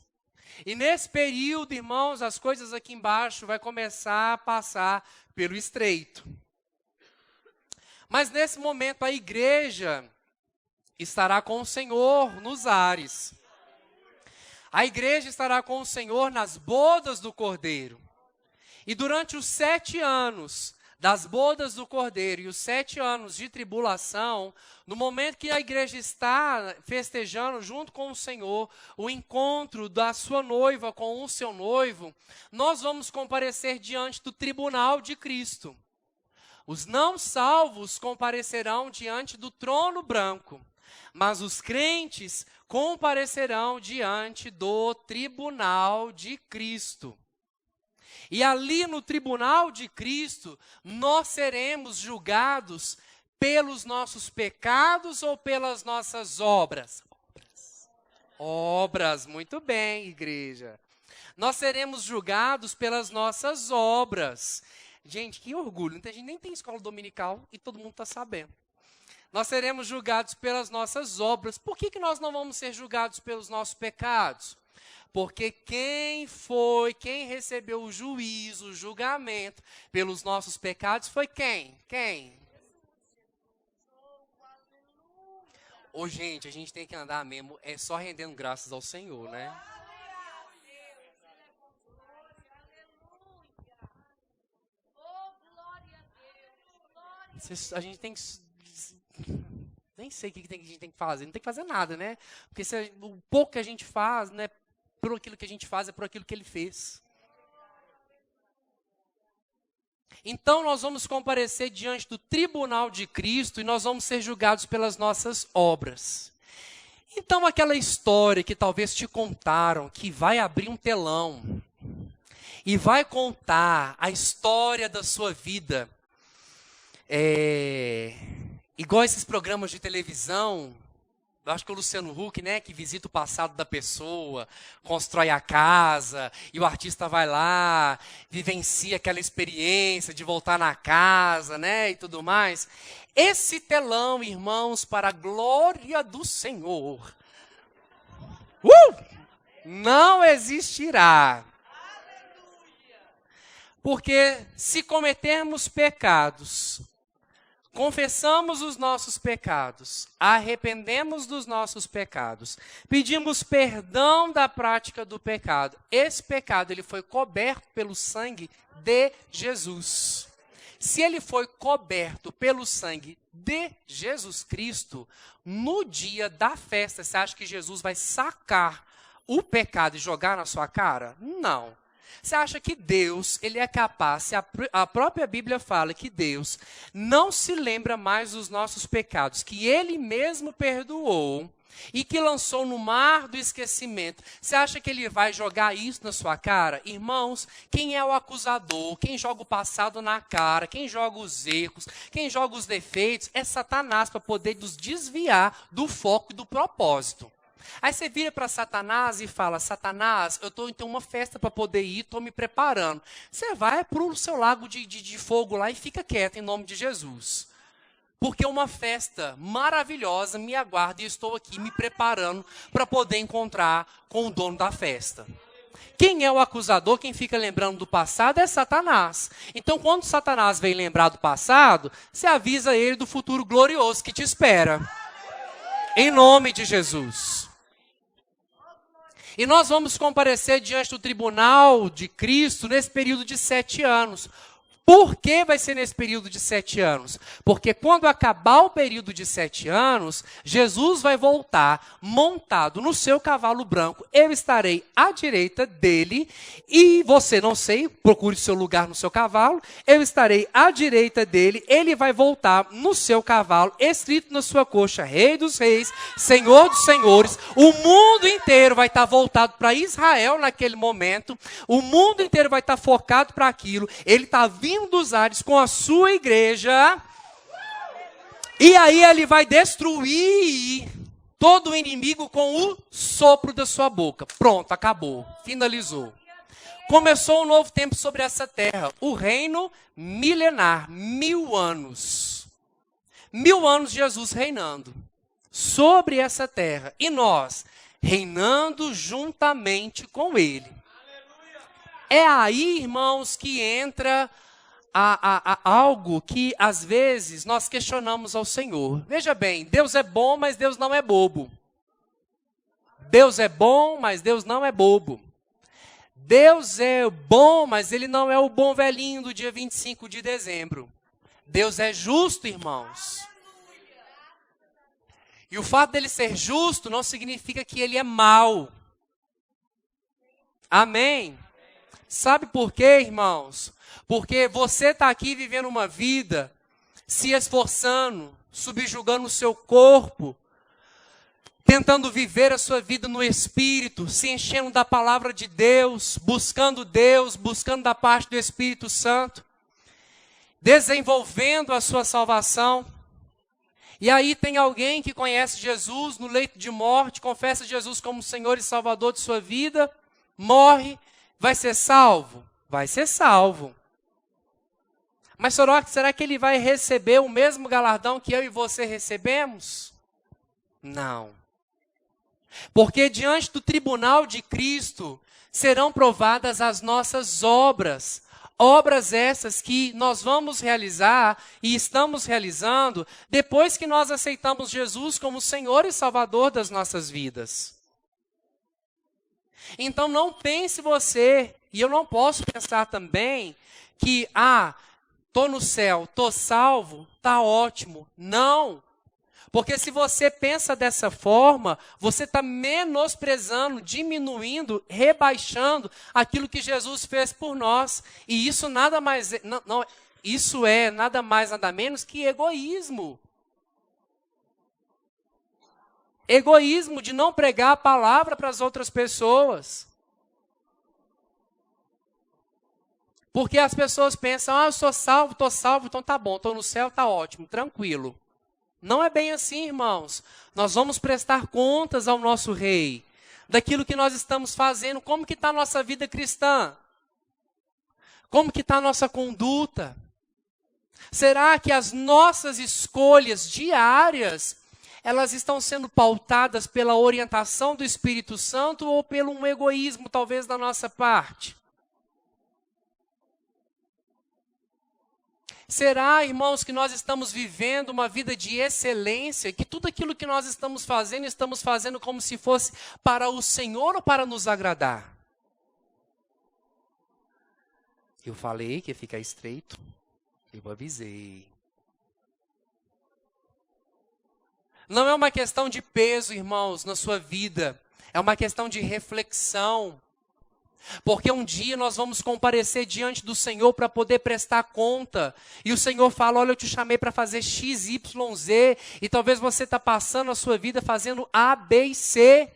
E nesse período, irmãos, as coisas aqui embaixo vai começar a passar pelo estreito. Mas nesse momento a igreja estará com o Senhor nos ares. A igreja estará com o Senhor nas bodas do Cordeiro. E durante os 7 anos das bodas do Cordeiro e os 7 anos de tribulação, no momento que a igreja está festejando junto com o Senhor, o encontro da sua noiva com o seu noivo, nós vamos comparecer diante do tribunal de Cristo. Os não salvos comparecerão diante do trono branco, mas os crentes comparecerão diante do tribunal de Cristo. E ali no tribunal de Cristo, nós seremos julgados pelos nossos pecados ou pelas nossas obras? Obras, muito bem, igreja. Nós seremos julgados pelas nossas obras. Gente, que orgulho, a gente nem tem escola dominical e todo mundo está sabendo. Nós seremos julgados pelas nossas obras. Por que nós não vamos ser julgados pelos nossos pecados? Porque quem recebeu o juízo, o julgamento pelos nossos pecados foi quem? Quem? Ô, gente, a gente tem que andar mesmo, é só rendendo graças ao Senhor, né? A gente tem que... Nem sei o que a gente tem que fazer. Não tem que fazer nada, né? Porque o pouco que a gente faz, né, por aquilo que a gente faz, é por aquilo que ele fez. Então nós vamos comparecer diante do tribunal de Cristo e nós vamos ser julgados pelas nossas obras. Então aquela história que talvez te contaram, que vai abrir um telão e vai contar a história da sua vida, igual esses programas de televisão, eu acho que é o Luciano Huck, né, que visita o passado da pessoa, constrói a casa, e o artista vai lá, vivencia aquela experiência de voltar na casa, né, e tudo mais. Esse telão, irmãos, para a glória do Senhor, não existirá. Porque se cometermos pecados, confessamos os nossos pecados, arrependemos dos nossos pecados, pedimos perdão da prática do pecado. Esse pecado ele foi coberto pelo sangue de Jesus. Se ele foi coberto pelo sangue de Jesus Cristo, no dia da festa, você acha que Jesus vai sacar o pecado e jogar na sua cara? Não. Você acha que Deus, ele é capaz, se a própria Bíblia fala que Deus não se lembra mais dos nossos pecados, que ele mesmo perdoou e que lançou no mar do esquecimento, você acha que ele vai jogar isso na sua cara? Irmãos, quem é o acusador, quem joga o passado na cara, quem joga os erros, quem joga os defeitos, é Satanás para poder nos desviar do foco e do propósito. Aí você vira para Satanás e fala, Satanás, eu estou em uma festa para poder ir, estou me preparando. Você vai para o seu lago de fogo lá e fica quieto em nome de Jesus. Porque uma festa maravilhosa me aguarda e eu estou aqui me preparando para poder encontrar com o dono da festa. Quem é o acusador, quem fica lembrando do passado é Satanás. Então quando Satanás vem lembrar do passado, você avisa ele do futuro glorioso que te espera. Em nome de Jesus. E nós vamos comparecer diante do tribunal de Cristo nesse período de 7 anos. Por que vai ser nesse período de 7 anos? Porque quando acabar o período de 7 anos, Jesus vai voltar montado no seu cavalo branco. Eu estarei à direita dele e você, não sei, procure seu lugar no seu cavalo. Eu estarei à direita dele, ele vai voltar no seu cavalo, escrito na sua coxa, Rei dos Reis, Senhor dos Senhores. O mundo inteiro vai estar voltado para Israel naquele momento. O mundo inteiro vai estar focado para aquilo. Ele está vindo dos ares com a sua igreja, e aí ele vai destruir todo o inimigo com o sopro da sua boca. Pronto, acabou, finalizou. Começou um novo tempo sobre essa terra, o reino milenar, 1000 anos. 1000 anos Jesus reinando sobre essa terra, e nós reinando juntamente com ele. É aí, irmãos, que entra algo que às vezes nós questionamos ao Senhor. Veja bem, Deus é bom, mas Deus não é bobo. Deus é bom, mas Deus não é bobo. Deus é bom, mas ele não é o bom velhinho do dia 25 de dezembro. Deus é justo, irmãos. E o fato dele ser justo não significa que ele é mau. Amém? Sabe por quê, irmãos? Porque você está aqui vivendo uma vida, se esforçando, subjugando o seu corpo, tentando viver a sua vida no Espírito, se enchendo da palavra de Deus, buscando da parte do Espírito Santo, desenvolvendo a sua salvação. E aí tem alguém que conhece Jesus no leito de morte, confessa Jesus como Senhor e Salvador de sua vida, morre, vai ser salvo? Vai ser salvo. Mas será que ele vai receber o mesmo galardão que eu e você recebemos? Não. Porque diante do tribunal de Cristo serão provadas as nossas obras. Obras essas que nós vamos realizar e estamos realizando depois que nós aceitamos Jesus como Senhor e Salvador das nossas vidas. Então não pense você, e eu não posso pensar também que, Tô no céu, tô salvo, tá ótimo. Não. Porque se você pensa dessa forma, você está menosprezando, diminuindo, rebaixando aquilo que Jesus fez por nós. E isso nada mais isso é nada mais, nada menos que egoísmo. Egoísmo de não pregar a palavra para as outras pessoas. Porque as pessoas pensam, eu sou salvo, estou salvo, então tá bom, estou no céu, tá ótimo, tranquilo. Não é bem assim, irmãos. Nós vamos prestar contas ao nosso Rei, daquilo que nós estamos fazendo, como que está a nossa vida cristã? Como que está a nossa conduta? Será que as nossas escolhas diárias, elas estão sendo pautadas pela orientação do Espírito Santo ou pelo um egoísmo, talvez, da nossa parte? Será, irmãos, que nós estamos vivendo uma vida de excelência, que tudo aquilo que nós estamos fazendo como se fosse para o Senhor ou para nos agradar? Eu falei que ia ficar estreito, eu avisei. Não é uma questão de peso, irmãos, na sua vida, é uma questão de reflexão. Porque um dia nós vamos comparecer diante do Senhor para poder prestar conta. E o Senhor fala, olha, eu te chamei para fazer X, Y, Z. E talvez você está passando a sua vida fazendo A, B e C.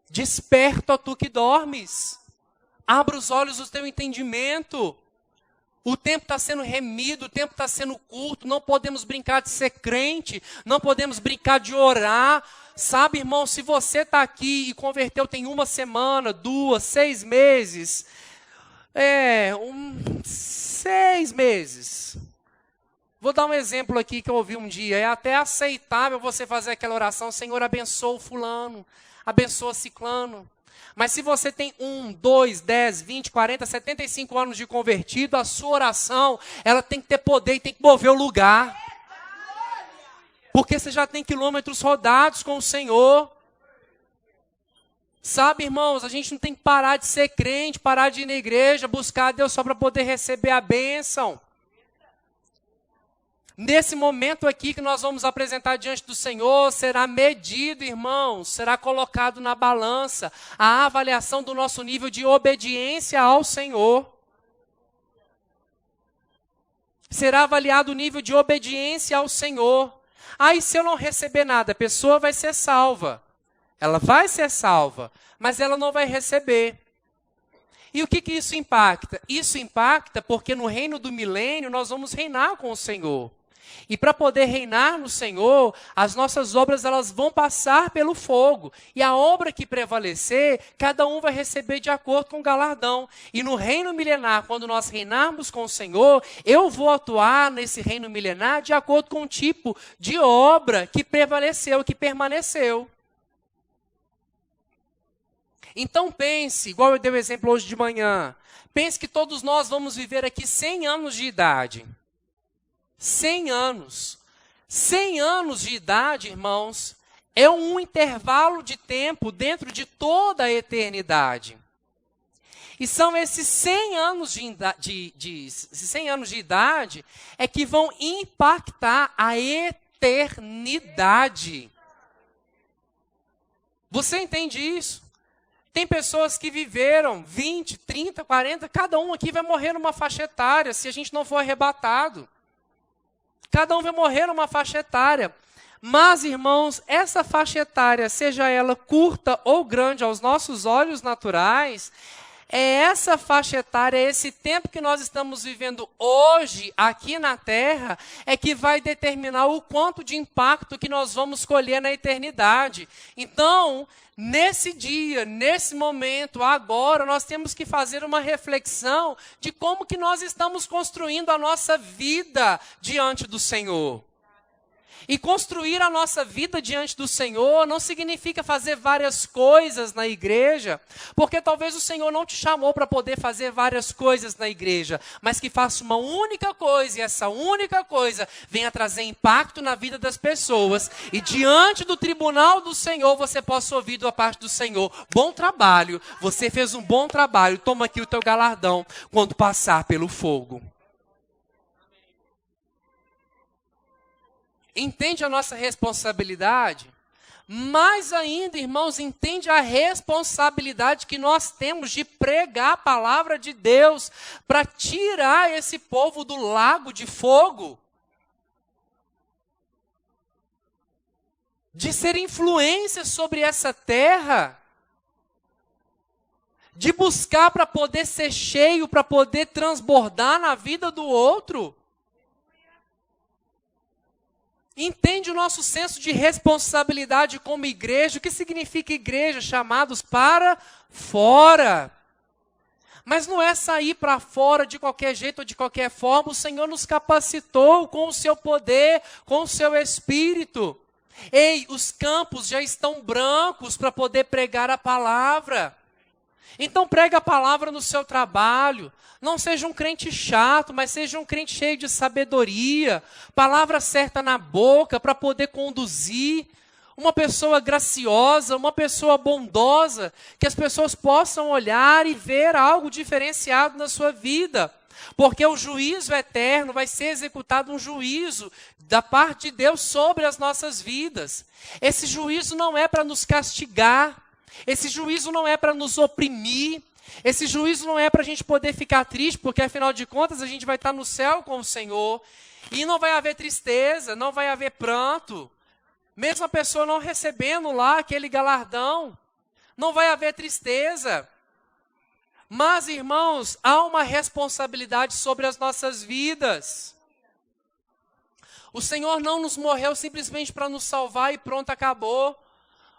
Desperta, ó tu que dormes. Abra os olhos do teu entendimento. O tempo está sendo remido, o tempo está sendo curto. Não podemos brincar de ser crente. Não podemos brincar de orar. Sabe, irmão, se você está aqui e converteu tem 1 semana, 2, 6 meses, 6 meses. Vou dar um exemplo aqui que eu ouvi um dia. É até aceitável você fazer aquela oração, Senhor, abençoa o fulano, abençoa ciclano. Mas se você tem 1, 2, 10, 20, 40, 75 anos de convertido, a sua oração, ela tem que ter poder e tem que mover o lugar. Porque você já tem quilômetros rodados com o Senhor. Sabe, irmãos, a gente não tem que parar de ser crente, parar de ir na igreja, buscar a Deus só para poder receber a bênção. Nesse momento aqui que nós vamos apresentar diante do Senhor, será medido, irmãos, será colocado na balança a avaliação do nosso nível de obediência ao Senhor. Será avaliado o nível de obediência ao Senhor. Aí se eu não receber nada, a pessoa vai ser salva. Ela vai ser salva, mas ela não vai receber. E o que isso impacta? Isso impacta porque no reino do milênio nós vamos reinar com o Senhor. E para poder reinar no Senhor, as nossas obras elas vão passar pelo fogo. E a obra que prevalecer, cada um vai receber de acordo com o galardão. E no reino milenar, quando nós reinarmos com o Senhor, eu vou atuar nesse reino milenar de acordo com o tipo de obra que prevaleceu, que permaneceu. Então pense, igual eu dei o exemplo hoje de manhã, pense que todos nós vamos viver aqui 100 anos de idade. 100 anos. 100 anos de idade, irmãos, é um intervalo de tempo dentro de toda a eternidade. E são esses 100 anos de idade é que vão impactar a eternidade. Você entende isso? Tem pessoas que viveram 20, 30, 40, cada um aqui vai morrer numa faixa etária, se a gente não for arrebatado. Cada um vai morrer numa faixa etária. Mas, irmãos, essa faixa etária, seja ela curta ou grande aos nossos olhos naturais, é essa faixa etária, esse tempo que nós estamos vivendo hoje, aqui na Terra, é que vai determinar o quanto de impacto que nós vamos colher na eternidade. Então, nesse dia, nesse momento, agora, nós temos que fazer uma reflexão de como que nós estamos construindo a nossa vida diante do Senhor. E construir a nossa vida diante do Senhor não significa fazer várias coisas na igreja, porque talvez o Senhor não te chamou para poder fazer várias coisas na igreja, mas que faça uma única coisa, e essa única coisa venha trazer impacto na vida das pessoas, e diante do tribunal do Senhor você possa ouvir da parte do Senhor: bom trabalho, você fez um bom trabalho, toma aqui o teu galardão quando passar pelo fogo. Entende a nossa responsabilidade? Mais ainda, irmãos, entende a responsabilidade que nós temos de pregar a palavra de Deus para tirar esse povo do lago de fogo. De ser influência sobre essa terra. De buscar para poder ser cheio, para poder transbordar na vida do outro. Entende o nosso senso de responsabilidade como igreja? O que significa igreja? Chamados para fora. Mas não é sair para fora de qualquer jeito ou de qualquer forma. O Senhor nos capacitou com o seu poder, com o seu Espírito. Ei, os campos já estão brancos para poder pregar a palavra. Então prega a palavra no seu trabalho. Não seja um crente chato, mas seja um crente cheio de sabedoria. Palavra certa na boca para poder conduzir. Uma pessoa graciosa, uma pessoa bondosa, que as pessoas possam olhar e ver algo diferenciado na sua vida. Porque o juízo eterno vai ser executado, um juízo da parte de Deus sobre as nossas vidas. Esse juízo não é para nos castigar. Esse juízo não é para nos oprimir. Esse juízo não é para a gente poder ficar triste, porque afinal de contas a gente vai estar no céu com o Senhor. E não vai haver tristeza, não vai haver pranto. Mesmo a pessoa não recebendo lá aquele galardão, não vai haver tristeza. Mas, irmãos, há uma responsabilidade sobre as nossas vidas. O Senhor não nos morreu simplesmente para nos salvar e pronto, acabou.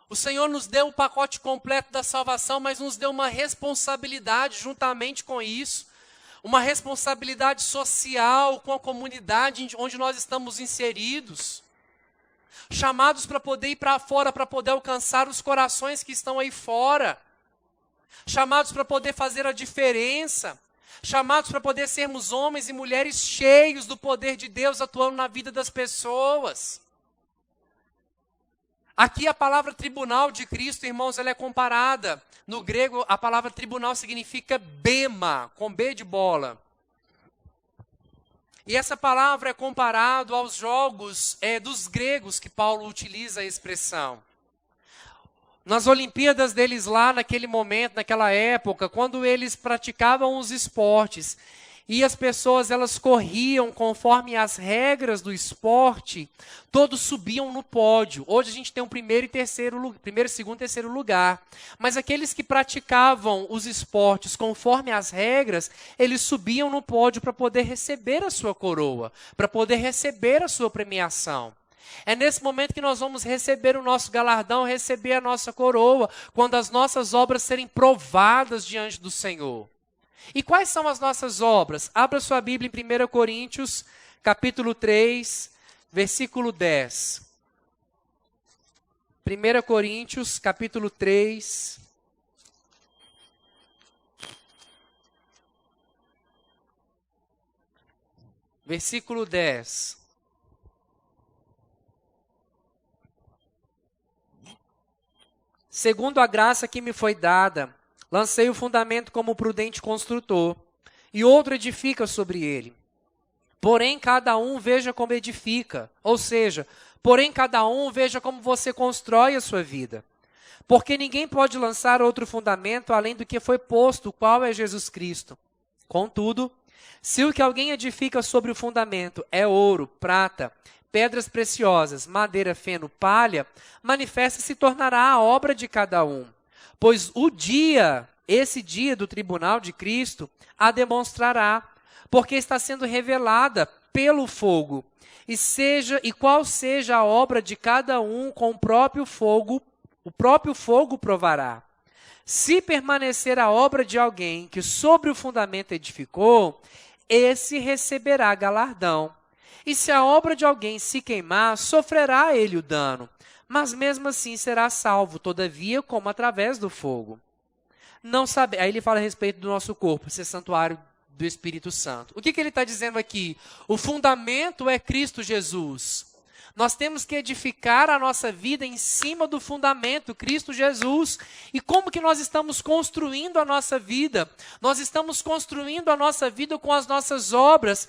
O Senhor nos deu o pacote completo da salvação, mas nos deu uma responsabilidade juntamente com isso. Uma responsabilidade social com a comunidade onde nós estamos inseridos. Chamados para poder ir para fora, para poder alcançar os corações que estão aí fora. Chamados para poder fazer a diferença. Chamados para poder sermos homens e mulheres cheios do poder de Deus atuando na vida das pessoas. Aqui a palavra tribunal de Cristo, irmãos, ela é comparada. No grego, a palavra tribunal significa bema, com B de bola. E essa palavra é comparado aos jogos dos gregos que Paulo utiliza a expressão. Nas Olimpíadas deles lá, naquele momento, naquela época, quando eles praticavam os esportes, e as pessoas elas corriam conforme as regras do esporte, todos subiam no pódio. Hoje a gente tem um primeiro, segundo e terceiro lugar. Mas aqueles que praticavam os esportes conforme as regras, eles subiam no pódio para poder receber a sua coroa, para poder receber a sua premiação. É nesse momento que nós vamos receber o nosso galardão, receber a nossa coroa, quando as nossas obras serem provadas diante do Senhor. E quais são as nossas obras? Abra sua Bíblia em 1 Coríntios, capítulo 3, versículo 10. 1 Coríntios, capítulo 3, versículo 10. Segundo a graça que me foi dada, lancei o fundamento como prudente construtor, e outro edifica sobre ele. Porém, cada um veja como edifica, ou seja, porém cada um veja como você constrói a sua vida. Porque ninguém pode lançar outro fundamento além do que foi posto, o qual é Jesus Cristo. Contudo, se o que alguém edifica sobre o fundamento é ouro, prata, pedras preciosas, madeira, feno, palha, manifesta se tornará a obra de cada um. Pois esse dia do tribunal de Cristo, a demonstrará, porque está sendo revelada pelo fogo. E qual seja a obra de cada um com o próprio fogo provará. Se permanecer a obra de alguém que sobre o fundamento edificou, esse receberá galardão. E se a obra de alguém se queimar, sofrerá ele o dano, mas mesmo assim será salvo, todavia, como através do fogo. Não sabe. Aí ele fala a respeito do nosso corpo, ser santuário do Espírito Santo. O que ele está dizendo aqui? O fundamento é Cristo Jesus. Nós temos que edificar a nossa vida em cima do fundamento, Cristo Jesus. E como que nós estamos construindo a nossa vida? Nós estamos construindo a nossa vida com as nossas obras.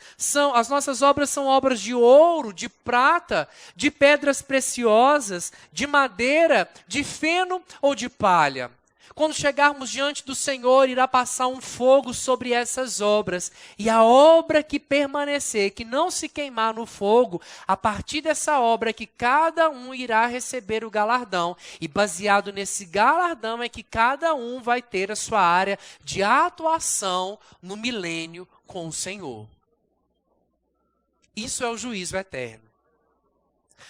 As nossas obras são obras de ouro, de prata, de pedras preciosas, de madeira, de feno ou de palha. Quando chegarmos diante do Senhor, irá passar um fogo sobre essas obras. E a obra que permanecer, que não se queimar no fogo, a partir dessa obra é que cada um irá receber o galardão. E baseado nesse galardão é que cada um vai ter a sua área de atuação no milênio com o Senhor. Isso é o juízo eterno.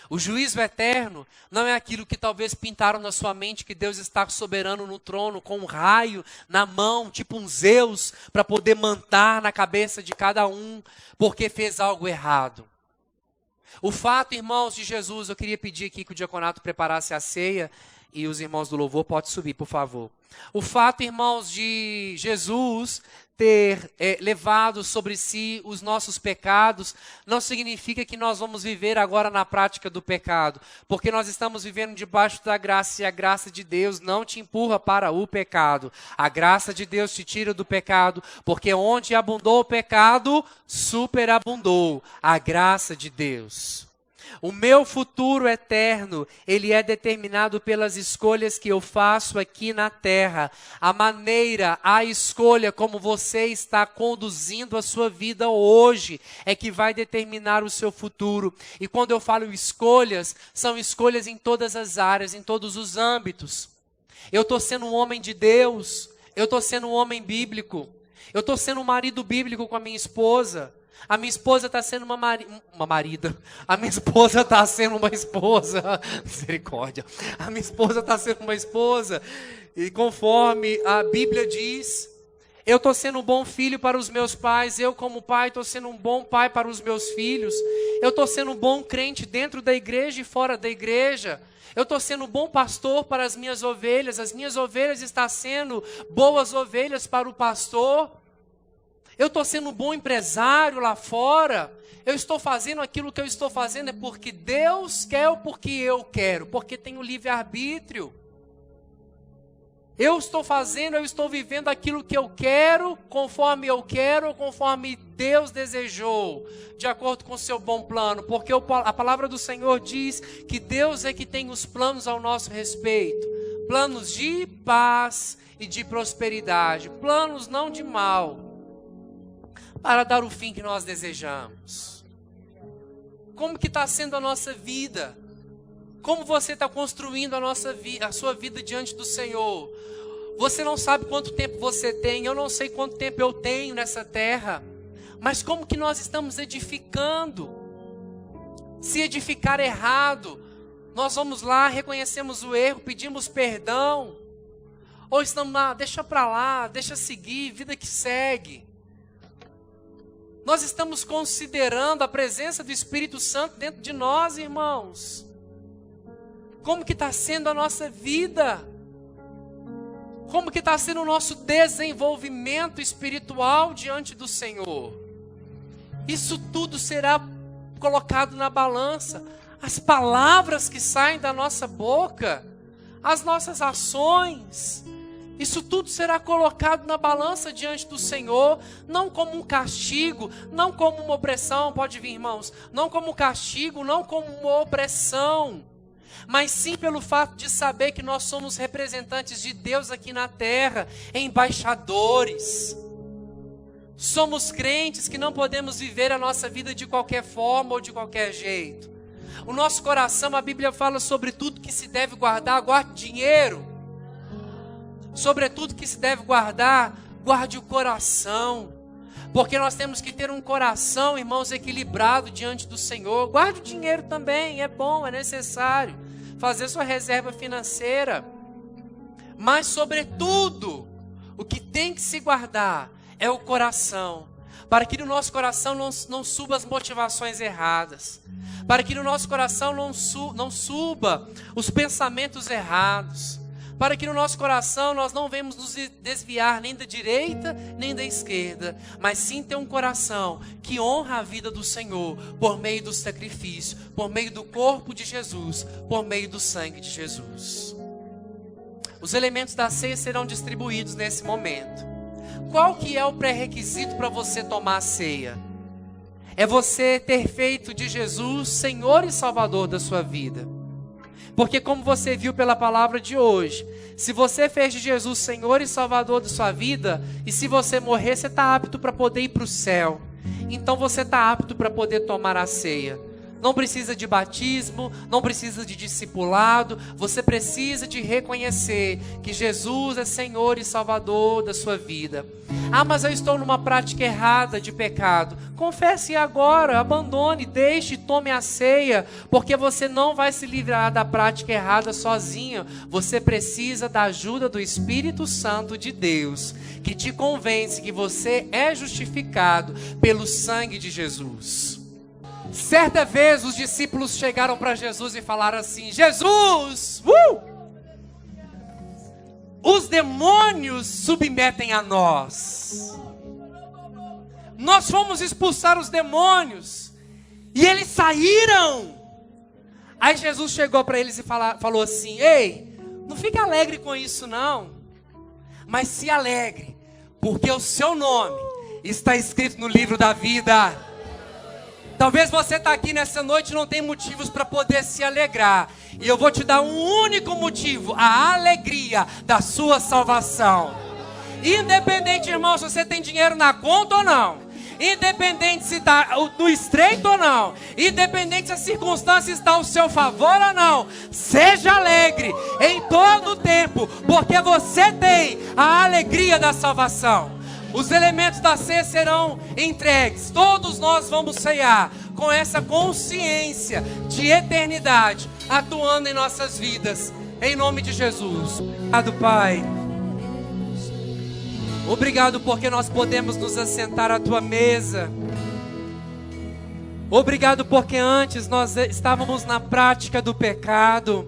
O juízo eterno não é aquilo que talvez pintaram na sua mente, que Deus está soberano no trono, com um raio na mão, tipo um Zeus, para poder mantar na cabeça de cada um, porque fez algo errado. O fato, irmãos de Jesus, eu queria pedir aqui que o diaconato preparasse a ceia, e os irmãos do louvor podem subir, por favor. O fato, irmãos, de Jesus ter levado sobre si os nossos pecados, não significa que nós vamos viver agora na prática do pecado, porque nós estamos vivendo debaixo da graça, e a graça de Deus não te empurra para o pecado. A graça de Deus te tira do pecado, porque onde abundou o pecado, superabundou a graça de Deus. O meu futuro eterno, ele é determinado pelas escolhas que eu faço aqui na terra. A maneira, a escolha como você está conduzindo a sua vida hoje é que vai determinar o seu futuro. E quando eu falo escolhas, são escolhas em todas as áreas, em todos os âmbitos. Eu estou sendo um homem de Deus, eu estou sendo um homem bíblico, eu estou sendo um marido bíblico com a minha esposa. A minha esposa está sendo uma marida. A minha esposa está sendo uma esposa. Misericórdia. A minha esposa está sendo uma esposa. E conforme a Bíblia diz, eu estou sendo um bom filho para os meus pais. Eu, como pai, estou sendo um bom pai para os meus filhos. Eu estou sendo um bom crente dentro da igreja e fora da igreja. Eu estou sendo um bom pastor para as minhas ovelhas. As minhas ovelhas estão sendo boas ovelhas para o pastor. Eu estou sendo um bom empresário lá fora. Eu estou fazendo aquilo que eu estou fazendo é porque Deus quer ou porque eu quero? Porque tenho livre-arbítrio. Eu estou fazendo, eu estou vivendo aquilo que eu quero, conforme eu quero, conforme Deus desejou, de acordo com o seu bom plano. Porque a palavra do Senhor diz que Deus é que tem os planos ao nosso respeito. Planos de paz e de prosperidade. Planos não de mal, para dar o fim que nós desejamos. Como que está sendo a nossa vida? Como você está construindo a sua vida diante do Senhor? Você não sabe quanto tempo você tem, eu não sei quanto tempo eu tenho nessa terra, mas como que nós estamos edificando? Se edificar errado, nós vamos lá, reconhecemos o erro, pedimos perdão, ou estamos lá, deixa para lá, deixa seguir, vida que segue. Nós estamos considerando a presença do Espírito Santo dentro de nós, irmãos. Como que está sendo a nossa vida? Como que está sendo o nosso desenvolvimento espiritual diante do Senhor? Isso tudo será colocado na balança. As palavras que saem da nossa boca, as nossas ações, isso tudo será colocado na balança diante do Senhor, não como um castigo, não como uma opressão, pode vir, irmãos, não como um castigo, não como uma opressão, mas sim pelo fato de saber que nós somos representantes de Deus aqui na terra, embaixadores. Somos crentes que não podemos viver a nossa vida de qualquer forma ou de qualquer jeito. O nosso coração, a Bíblia fala sobre tudo que se deve guardar, guarde dinheiro. Sobretudo que se deve guardar, guarde o coração. Porque nós temos que ter um coração, irmãos, equilibrado diante do Senhor. Guarde o dinheiro também, é bom, é necessário. Fazer sua reserva financeira. Mas sobretudo, o que tem que se guardar é o coração. para que no nosso coração não suba as motivações erradas, para que no nosso coração não suba os pensamentos errados, para que no nosso coração nós não venhamos nos desviar nem da direita nem da esquerda, mas sim ter um coração que honra a vida do Senhor por meio do sacrifício, por meio do corpo de Jesus, por meio do sangue de Jesus. Os elementos da ceia serão distribuídos nesse momento. Qual que é o pré-requisito para você tomar a ceia? É você ter feito de Jesus Senhor e Salvador da sua vida. Porque como você viu pela palavra de hoje, se você fez de Jesus Senhor e Salvador da sua vida, e se você morrer, você está apto para poder ir para o céu. Então você está apto para poder tomar a ceia. Não precisa de batismo, não precisa de discipulado, você precisa de reconhecer que Jesus é Senhor e Salvador da sua vida. Ah, mas eu estou numa prática errada de pecado. Confesse agora, abandone, deixe, tome a ceia, porque você não vai se livrar da prática errada sozinho. Você precisa da ajuda do Espírito Santo de Deus, que te convence que você é justificado pelo sangue de Jesus. Certa vez os discípulos chegaram para Jesus e falaram assim: Jesus, os demônios submetem a nós. Nós fomos expulsar os demônios e eles saíram. Aí Jesus chegou para eles e falou assim: ei, não fique alegre com isso não, mas se alegre, porque o seu nome está escrito no livro da vida. Talvez você está aqui nessa noite e não tem motivos para poder se alegrar. E eu vou te dar um único motivo: a alegria da sua salvação. Independente, irmão, se você tem dinheiro na conta ou não. Independente se está no estreito ou não. Independente se a circunstância está ao seu favor ou não. Seja alegre em todo o tempo, porque você tem a alegria da salvação. Os elementos da ceia serão entregues. Todos nós vamos ceiar com essa consciência de eternidade atuando em nossas vidas. Em nome de Jesus. Obrigado, Pai. Obrigado porque nós podemos nos assentar à Tua mesa. Obrigado porque antes nós estávamos na prática do pecado.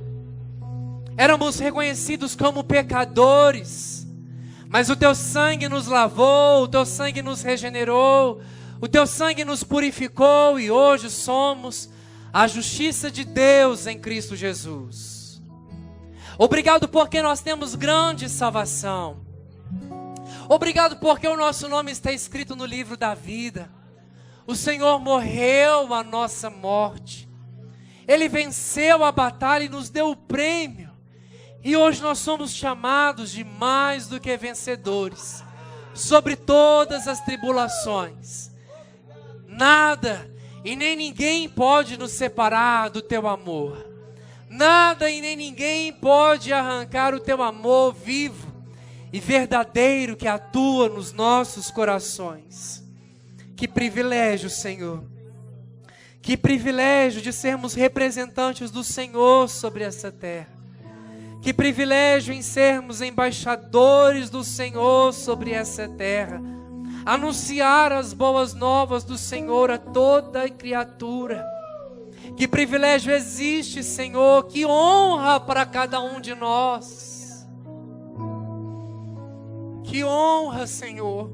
Éramos reconhecidos como pecadores. Mas o Teu sangue nos lavou, o Teu sangue nos regenerou, o Teu sangue nos purificou e hoje somos a justiça de Deus em Cristo Jesus. Obrigado porque nós temos grande salvação. Obrigado porque o nosso nome está escrito no livro da vida. O Senhor morreu a nossa morte. Ele venceu a batalha e nos deu o prêmio. E hoje nós somos chamados de mais do que vencedores sobre todas as tribulações. Nada e nem ninguém pode nos separar do Teu amor. Nada e nem ninguém pode arrancar o Teu amor vivo e verdadeiro que atua nos nossos corações. Que privilégio, Senhor. Que privilégio de sermos representantes do Senhor sobre essa terra. Que privilégio em sermos embaixadores do Senhor sobre essa terra. Anunciar as boas novas do Senhor a toda criatura. Que privilégio existe, Senhor. Que honra para cada um de nós. Que honra, Senhor.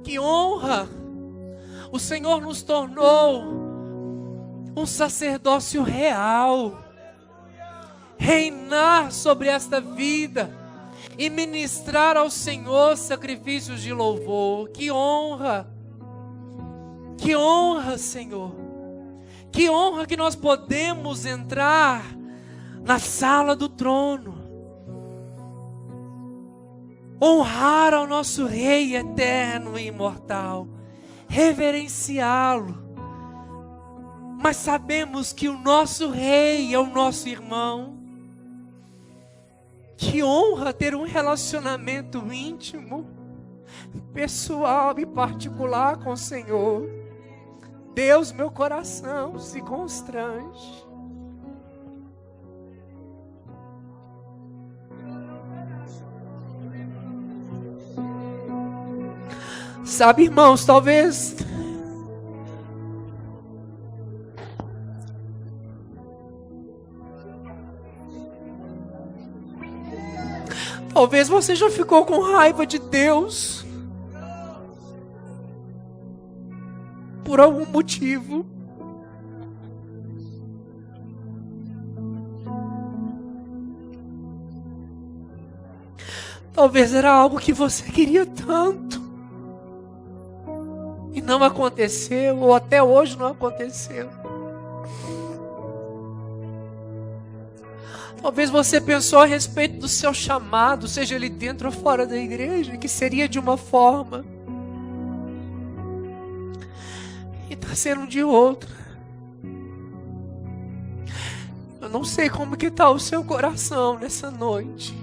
Que honra. O Senhor nos tornou um sacerdócio real. Reinar sobre esta vida e ministrar ao Senhor sacrifícios de louvor. Que honra, Senhor. Que honra que nós podemos entrar na sala do trono, honrar ao nosso Rei eterno e imortal, reverenciá-lo. Mas sabemos que o nosso Rei é o nosso irmão. Que honra ter um relacionamento íntimo, pessoal e particular com o Senhor. Deus, meu coração se constrange. Sabe, irmãos, talvez você já ficou com raiva de Deus por algum motivo. Talvez era algo que você queria tanto e não aconteceu, ou até hoje não aconteceu. Talvez você pensou a respeito do seu chamado, seja ele dentro ou fora da igreja, que seria de uma forma e está sendo de outra. Eu não sei como que está o seu coração nessa noite.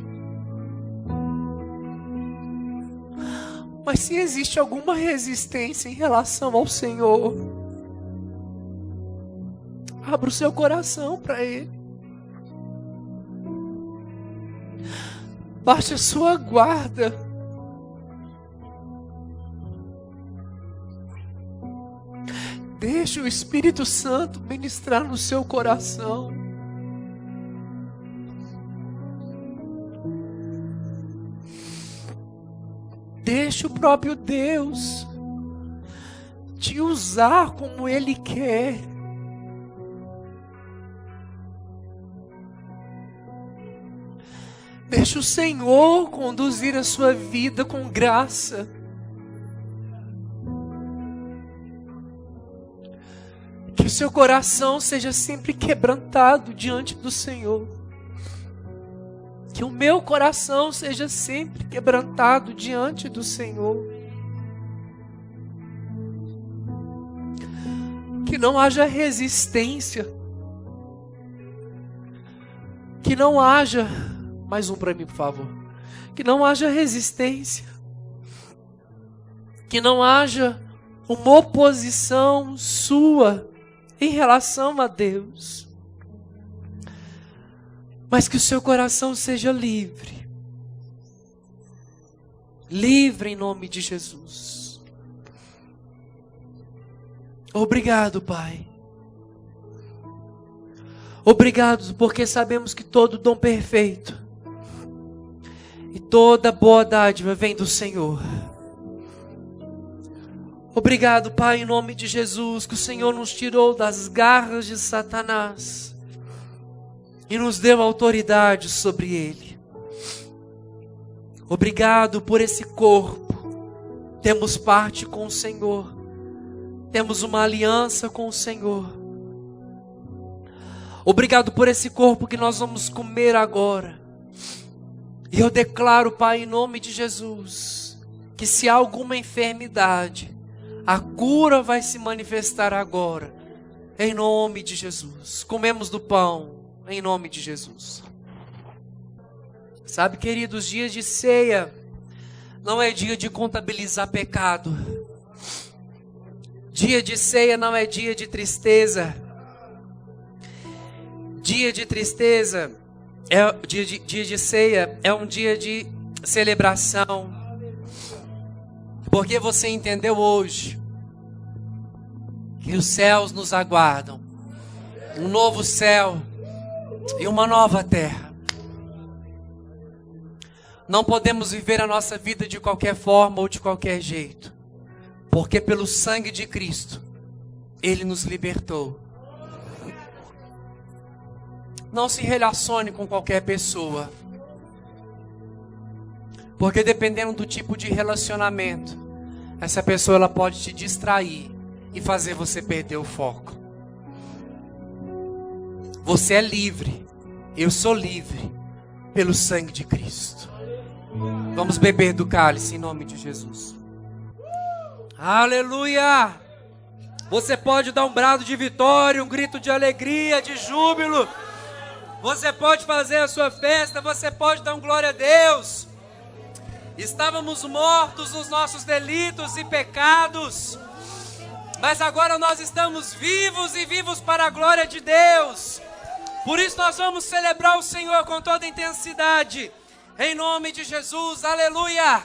Mas se existe alguma resistência em relação ao Senhor, abra o seu coração para Ele. Baixe a sua guarda. Deixe o Espírito Santo ministrar no seu coração. Deixe o próprio Deus te usar como Ele quer. Deixe o Senhor conduzir a sua vida com graça. Que o seu coração seja sempre quebrantado diante do Senhor. Que o meu coração seja sempre quebrantado diante do Senhor. Que não haja resistência. Que não haja... Mais um para mim, por favor. Que não haja resistência. Que não haja uma oposição sua em relação a Deus. Mas que o seu coração seja livre. Livre em nome de Jesus. Obrigado, Pai. Obrigado, porque sabemos que todo dom perfeito e toda boa dádiva vem do Senhor. Obrigado, Pai, em nome de Jesus, que o Senhor nos tirou das garras de Satanás e nos deu autoridade sobre ele. Obrigado por esse corpo. Temos parte com o Senhor. Temos uma aliança com o Senhor. Obrigado por esse corpo que nós vamos comer agora. E eu declaro, Pai, em nome de Jesus, que se há alguma enfermidade, a cura vai se manifestar agora. Em nome de Jesus. Comemos do pão. Em nome de Jesus. Sabe, queridos, dias de ceia não é dia de contabilizar pecado. Dia de ceia não é dia de tristeza. Dia de tristeza, dia de ceia é um dia de celebração. Porque você entendeu hoje que os céus nos aguardam. Um novo céu e uma nova terra. Não podemos viver a nossa vida de qualquer forma ou de qualquer jeito. Porque pelo sangue de Cristo, Ele nos libertou. Não se relacione com qualquer pessoa. Porque dependendo do tipo de relacionamento, essa pessoa ela pode te distrair e fazer você perder o foco. Você é livre. Eu sou livre pelo sangue de Cristo. Vamos beber do cálice em nome de Jesus. Aleluia! Você pode dar um brado de vitória, um grito de alegria, de júbilo. Você pode fazer a sua festa, você pode dar um glória a Deus. Estávamos mortos nos nossos delitos e pecados, mas agora nós estamos vivos e vivos para a glória de Deus. Por isso nós vamos celebrar o Senhor com toda intensidade, em nome de Jesus, aleluia!